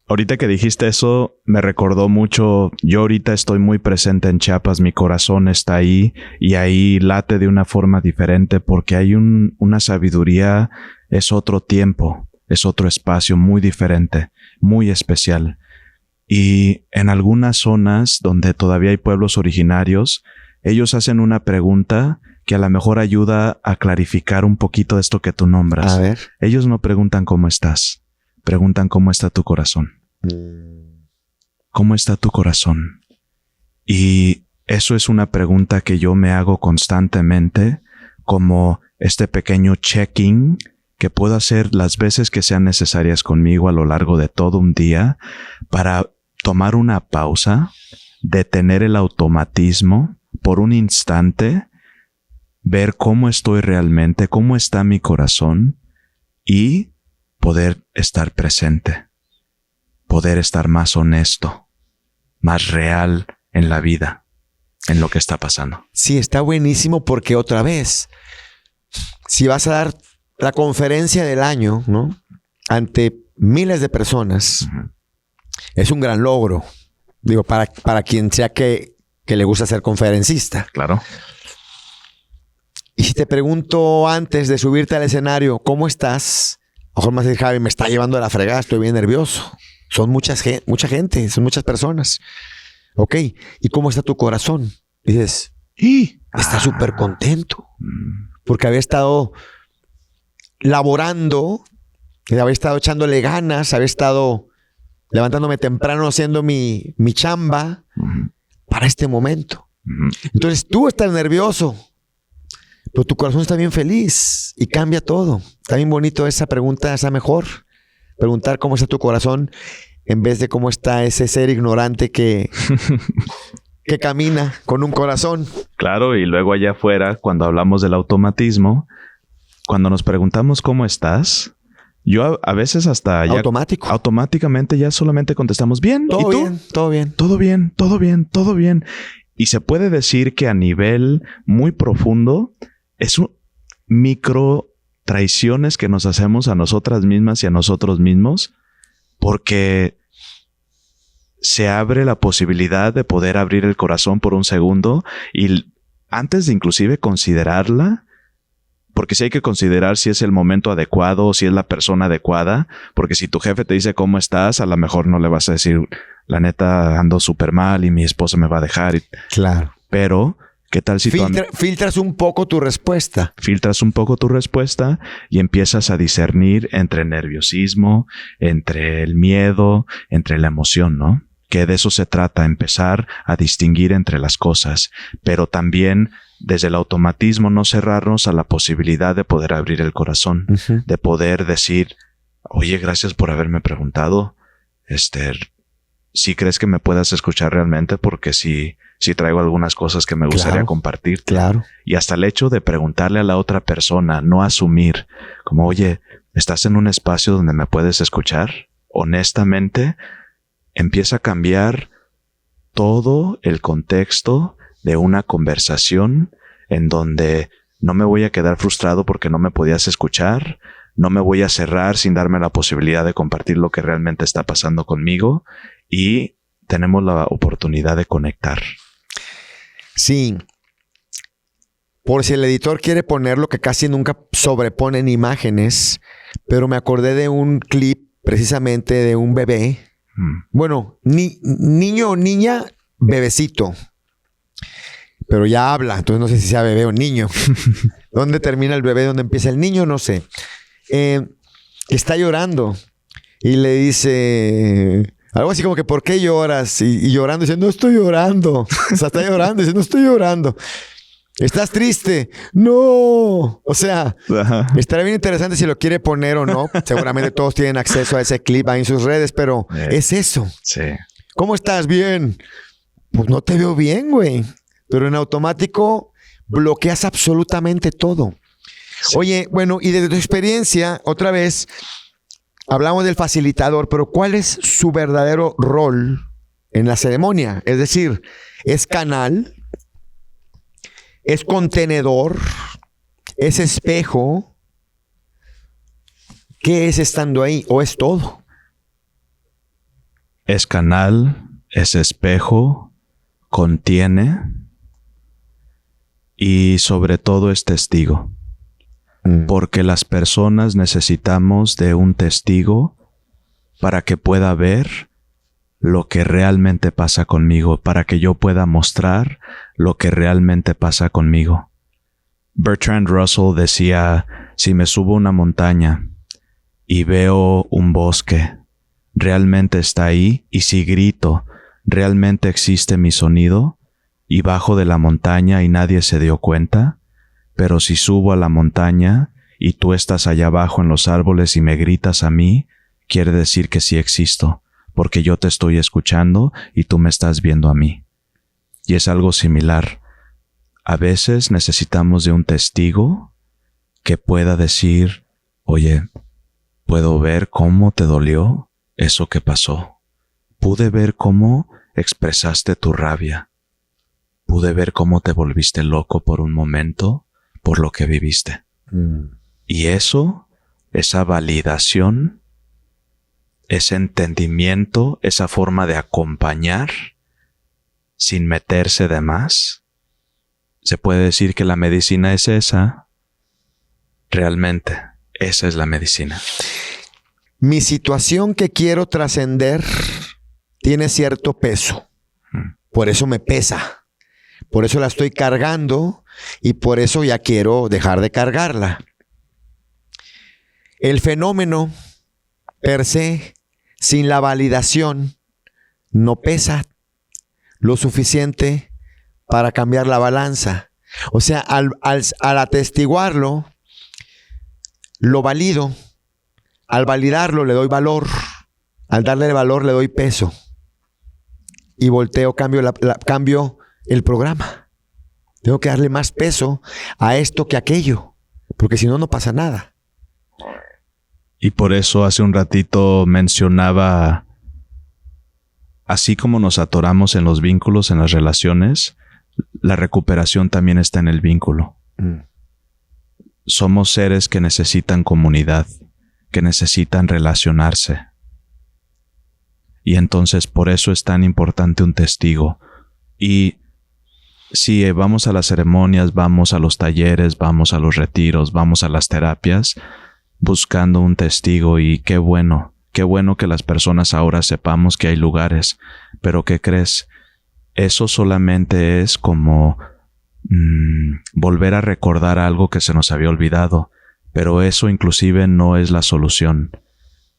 ahorita que dijiste eso, me recordó mucho. Yo ahorita estoy muy presente en Chiapas, mi corazón está ahí y ahí late de una forma diferente porque hay una sabiduría, es otro tiempo, es otro espacio muy diferente, muy especial. Y en algunas zonas donde todavía hay pueblos originarios, ellos hacen una pregunta que a lo mejor ayuda a clarificar un poquito esto que tú nombras. A ver. Ellos no preguntan cómo estás, preguntan cómo está tu corazón. ¿Cómo está tu corazón? Y eso es una pregunta que yo me hago constantemente, como este pequeño check-in que puedo hacer las veces que sean necesarias conmigo a lo largo de todo un día para tomar una pausa, detener el automatismo por un instante, ver cómo estoy realmente, cómo está mi corazón y poder estar presente, poder estar más honesto, más real en la vida, en lo que está pasando. Sí, está buenísimo porque otra vez, si vas a dar la conferencia del año, ¿no? Ante miles de personas, es un gran logro. Digo, para quien sea que le gusta ser conferencista. Claro. Y si te pregunto antes de subirte al escenario, ¿cómo estás? A lo mejor me vas a decir, Javi, me está llevando a la fregada, estoy bien nervioso. Son mucha gente, son muchas personas. Ok, ¿y cómo está tu corazón? Y dices, está súper contento. Porque había estado laborando, había estado echándole ganas, había estado levantándome temprano haciendo mi chamba para este momento. Entonces tú estás nervioso, pero tu corazón está bien feliz y cambia todo. Está bien bonito esa pregunta, esa mejor. Preguntar cómo está tu corazón en vez de cómo está ese ser ignorante que camina con un corazón. Claro, y luego allá afuera, cuando hablamos del automatismo, cuando nos preguntamos cómo estás, yo a veces hasta ya automáticamente ya solamente contestamos bien. Todo ¿Y tú? bien, todo bien. Todo bien, todo bien, todo bien. Y se puede decir que a nivel muy profundo es un micro traiciones que nos hacemos a nosotras mismas y a nosotros mismos porque se abre la posibilidad de poder abrir el corazón por un segundo y antes de inclusive considerarla, porque sí hay que considerar si es el momento adecuado, si es la persona adecuada, porque si tu jefe te dice cómo estás, a lo mejor no le vas a decir, la neta ando súper mal y mi esposa me va a dejar. Claro. Pero, ¿qué tal si filtras un poco tu respuesta? Filtras un poco tu respuesta y empiezas a discernir entre nerviosismo, entre el miedo, entre la emoción, ¿no? Que de eso se trata, empezar a distinguir entre las cosas, pero también desde el automatismo no cerrarnos a la posibilidad de poder abrir el corazón, de poder decir, oye, gracias por haberme preguntado, ¿sí crees que me puedas escuchar realmente? Porque sí traigo algunas cosas que me gustaría compartir. Claro. Y hasta el hecho de preguntarle a la otra persona, no asumir, como, oye, ¿estás en un espacio donde me puedes escuchar? Honestamente, empieza a cambiar todo el contexto de una conversación en donde no me voy a quedar frustrado porque no me podías escuchar, no me voy a cerrar sin darme la posibilidad de compartir lo que realmente está pasando conmigo y tenemos la oportunidad de conectar. Sí. Por si el editor quiere ponerlo, que casi nunca sobreponen imágenes, pero me acordé de un clip precisamente de un bebé. Bueno, niño o niña, bebecito. Pero ya habla, entonces no sé si sea bebé o niño. ¿Dónde termina el bebé? ¿Dónde empieza el niño? No sé. Está llorando y le dice algo así como que ¿por qué lloras? Y llorando dice, no estoy llorando. O sea, está llorando, dice, no estoy llorando. ¿Estás triste? No. O sea, estaría bien interesante si lo quiere poner o no. Seguramente todos tienen acceso a ese clip ahí en sus redes, pero es eso. Sí. ¿Cómo estás? Bien. Pues no te veo bien, güey. Pero en automático bloqueas absolutamente todo. Sí. Oye, bueno, y desde tu experiencia, otra vez, hablamos del facilitador, pero ¿cuál es su verdadero rol en la ceremonia? Es decir, ¿es canal? ¿Es contenedor? ¿Es espejo? ¿Qué es estando ahí? ¿O es todo? Es canal, es espejo, contiene y sobre todo es testigo. Porque las personas necesitamos de un testigo para que pueda ver lo que realmente pasa conmigo, para que yo pueda mostrar lo que realmente pasa conmigo. Bertrand Russell decía, si me subo a una montaña y veo un bosque, ¿realmente está ahí? Y si grito, ¿realmente existe mi sonido? Y bajo de la montaña y nadie se dio cuenta. Pero si subo a la montaña y tú estás allá abajo en los árboles y me gritas a mí, quiere decir que sí existo, porque yo te estoy escuchando y tú me estás viendo a mí. Y es algo similar. A veces necesitamos de un testigo que pueda decir, oye, ¿puedo ver cómo te dolió eso que pasó? Pude ver cómo expresaste tu rabia. Pude ver cómo te volviste loco por un momento por lo que viviste. Y eso, esa validación, ese entendimiento, esa forma de acompañar sin meterse de más, se puede decir que la medicina es esa. Realmente, esa es la medicina. Mi situación que quiero trascender tiene cierto peso. Por eso me pesa. Por eso la estoy cargando y por eso ya quiero dejar de cargarla. El fenómeno per se, sin la validación, no pesa lo suficiente para cambiar la balanza. O sea, al atestiguarlo, lo valido. Al validarlo le doy valor. Al darle valor le doy peso. Y volteo, cambio el programa. Tengo que darle más peso a esto que a aquello, porque si no, no pasa nada. Y por eso hace un ratito mencionaba, así como nos atoramos en los vínculos, en las relaciones, la recuperación también está en el vínculo. Somos seres que necesitan comunidad, que necesitan relacionarse. Y entonces por eso es tan importante un testigo. Y si vamos a las ceremonias, vamos a los talleres, vamos a los retiros, vamos a las terapias, buscando un testigo, y qué bueno que las personas ahora sepamos que hay lugares. Pero ¿qué crees? Eso solamente es como volver a recordar algo que se nos había olvidado, pero eso inclusive no es la solución.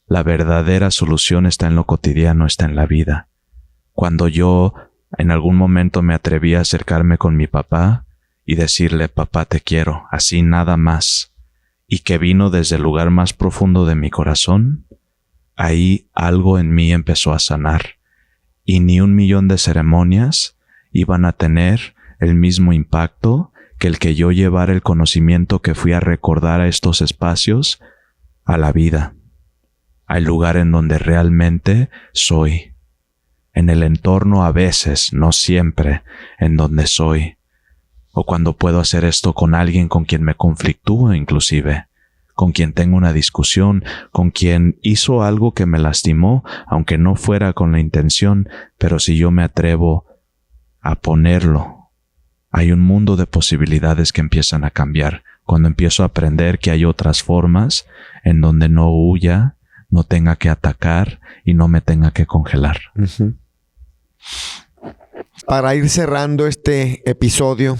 La verdadera solución está en lo cotidiano, está en la vida. Cuando yo en algún momento me atreví a acercarme con mi papá y decirle, papá, te quiero, así nada más, y que vino desde el lugar más profundo de mi corazón, ahí algo en mí empezó a sanar. Y ni 1,000,000 de ceremonias iban a tener el mismo impacto que el que yo llevara el conocimiento que fui a recordar a estos espacios a la vida, al lugar en donde realmente soy, en el entorno a veces, no siempre, en donde soy, o cuando puedo hacer esto con alguien con quien me conflictúo inclusive, con quien tengo una discusión, con quien hizo algo que me lastimó, aunque no fuera con la intención, pero si yo me atrevo a ponerlo, hay un mundo de posibilidades que empiezan a cambiar cuando empiezo a aprender que hay otras formas en donde no huya, no tenga que atacar y no me tenga que congelar. Uh-huh. Para ir cerrando este episodio,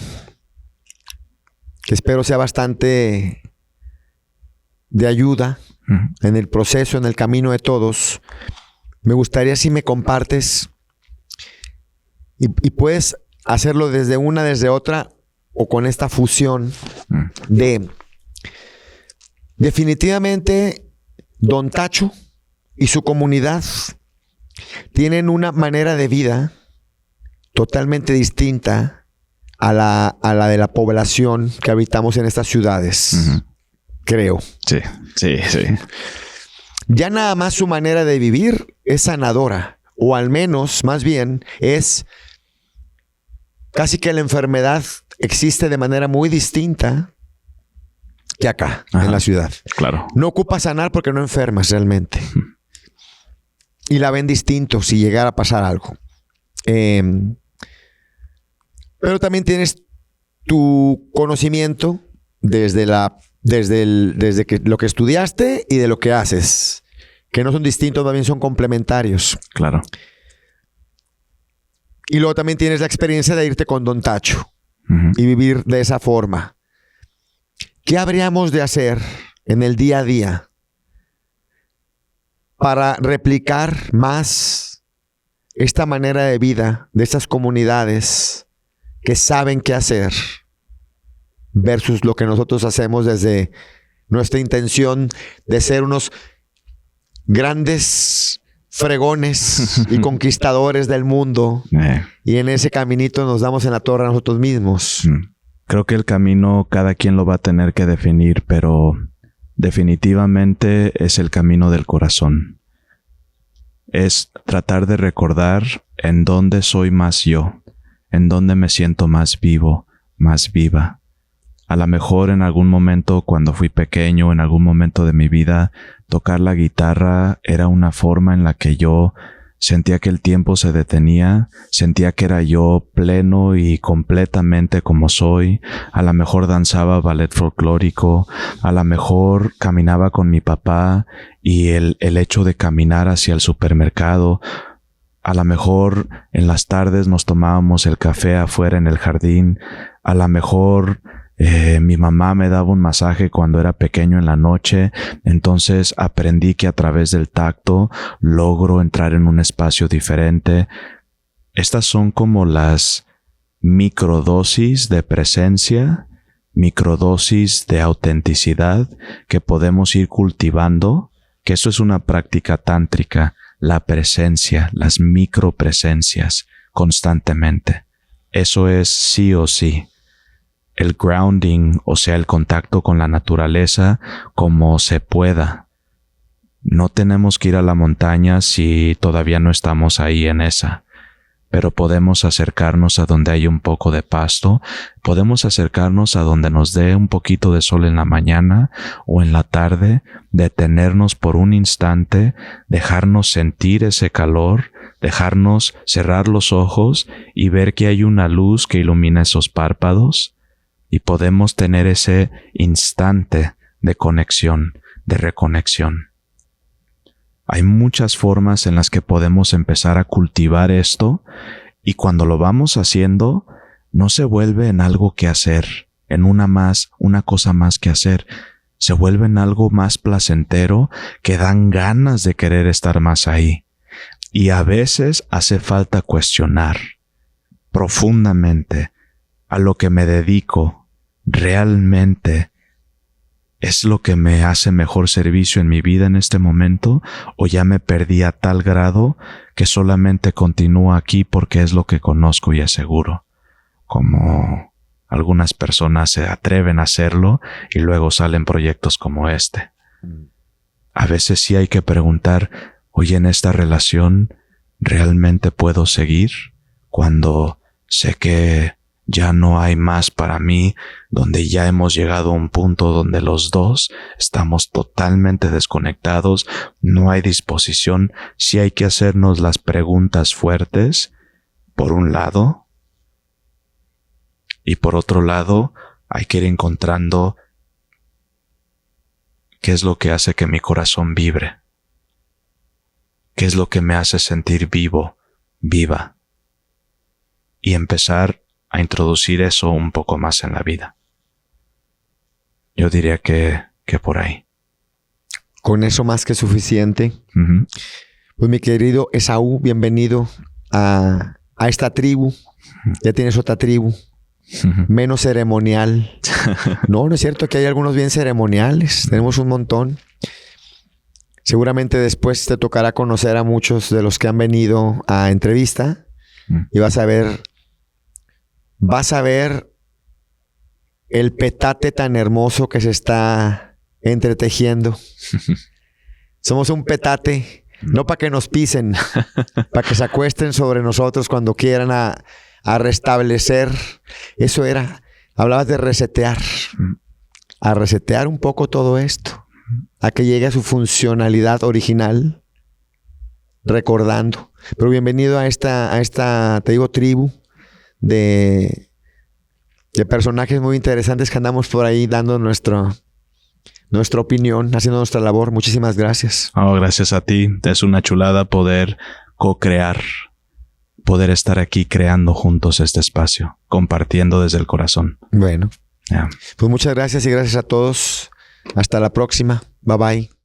que espero sea bastante de ayuda en el proceso, en el camino de todos, me gustaría si me compartes y puedes hacerlo desde una, desde otra o con esta fusión de definitivamente Don Tacho y su comunidad tienen una manera de vida totalmente distinta a la de la población que habitamos en estas ciudades. Uh-huh. Creo. Sí. Ya nada más su manera de vivir es sanadora, o al menos, más bien, es casi que la enfermedad existe de manera muy distinta que acá, en la ciudad. Claro. No ocupa sanar porque no enfermas realmente. Y la ven distinto si llegara a pasar algo. Pero también tienes tu conocimiento desde que lo que estudiaste y de lo que haces, que no son distintos, más bien son complementarios. Claro. Y luego también tienes la experiencia de irte con Don Tacho y vivir de esa forma. ¿Qué habríamos de hacer en el día a día para replicar más esta manera de vida de estas comunidades que saben qué hacer versus lo que nosotros hacemos desde nuestra intención de ser unos grandes fregones y conquistadores del mundo y en ese caminito nos damos en la torre a nosotros mismos? Creo que el camino cada quien lo va a tener que definir, pero definitivamente es el camino del corazón. Es tratar de recordar en dónde soy más yo, en dónde me siento más vivo, más viva. A lo mejor en algún momento cuando fui pequeño, en algún momento de mi vida, tocar la guitarra era una forma en la que yo sentía que el tiempo se detenía, sentía que era yo pleno y completamente como soy. A lo mejor danzaba ballet folclórico, a lo mejor caminaba con mi papá y el hecho de caminar hacia el supermercado, a lo mejor en las tardes nos tomábamos el café afuera en el jardín, a lo mejor mi mamá me daba un masaje cuando era pequeño en la noche, entonces aprendí que a través del tacto logro entrar en un espacio diferente. Estas son como las microdosis de presencia, microdosis de autenticidad que podemos ir cultivando, que eso es una práctica tántrica, la presencia, las micropresencias constantemente. Eso es sí o sí. El grounding, o sea, el contacto con la naturaleza como se pueda. No tenemos que ir a la montaña si todavía no estamos ahí en esa, pero podemos acercarnos a donde hay un poco de pasto, podemos acercarnos a donde nos dé un poquito de sol en la mañana o en la tarde, detenernos por un instante, dejarnos sentir ese calor, dejarnos cerrar los ojos y ver que hay una luz que ilumina esos párpados. Y podemos tener ese instante de conexión, de reconexión. Hay muchas formas en las que podemos empezar a cultivar esto y cuando lo vamos haciendo, no se vuelve en algo que hacer, en una cosa más que hacer. Se vuelve en algo más placentero que dan ganas de querer estar más ahí. Y a veces hace falta cuestionar profundamente a lo que me dedico. ¿Realmente ¿es lo que me hace mejor servicio en mi vida en este momento? ¿O ya me perdí a tal grado que solamente continúo aquí porque es lo que conozco y es seguro? Como algunas personas se atreven a hacerlo y luego salen proyectos como este. A veces sí hay que preguntar, oye, en esta relación, ¿realmente puedo seguir? Cuando sé que ya no hay más para mí, donde ya hemos llegado a un punto donde los dos estamos totalmente desconectados, no hay disposición. Sí hay que hacernos las preguntas fuertes, por un lado, y por otro lado, hay que ir encontrando qué es lo que hace que mi corazón vibre, qué es lo que me hace sentir vivo, viva, y empezar a introducir eso un poco más en la vida. Yo diría que por ahí. Con eso más que suficiente. Uh-huh. Pues mi querido Esaú, bienvenido a esta tribu. Ya tienes otra tribu. Uh-huh. Menos ceremonial. No es cierto que hay algunos bien ceremoniales. Tenemos un montón. Seguramente después te tocará conocer a muchos de los que han venido a entrevista. Y vas a ver el petate tan hermoso que se está entretejiendo. Somos un petate, no para que nos pisen, para que se acuesten sobre nosotros cuando quieran a restablecer. Eso era, hablabas de resetear, a resetear un poco todo esto, a que llegue a su funcionalidad original, recordando. Pero bienvenido a esta, te digo, tribu de personajes muy interesantes que andamos por ahí dando nuestra opinión, haciendo nuestra labor. Muchísimas gracias. Oh, gracias a ti. Es una chulada poder co-crear, poder estar aquí creando juntos este espacio, compartiendo desde el corazón. Bueno, Yeah. pues muchas gracias y gracias a todos. Hasta la próxima. Bye bye.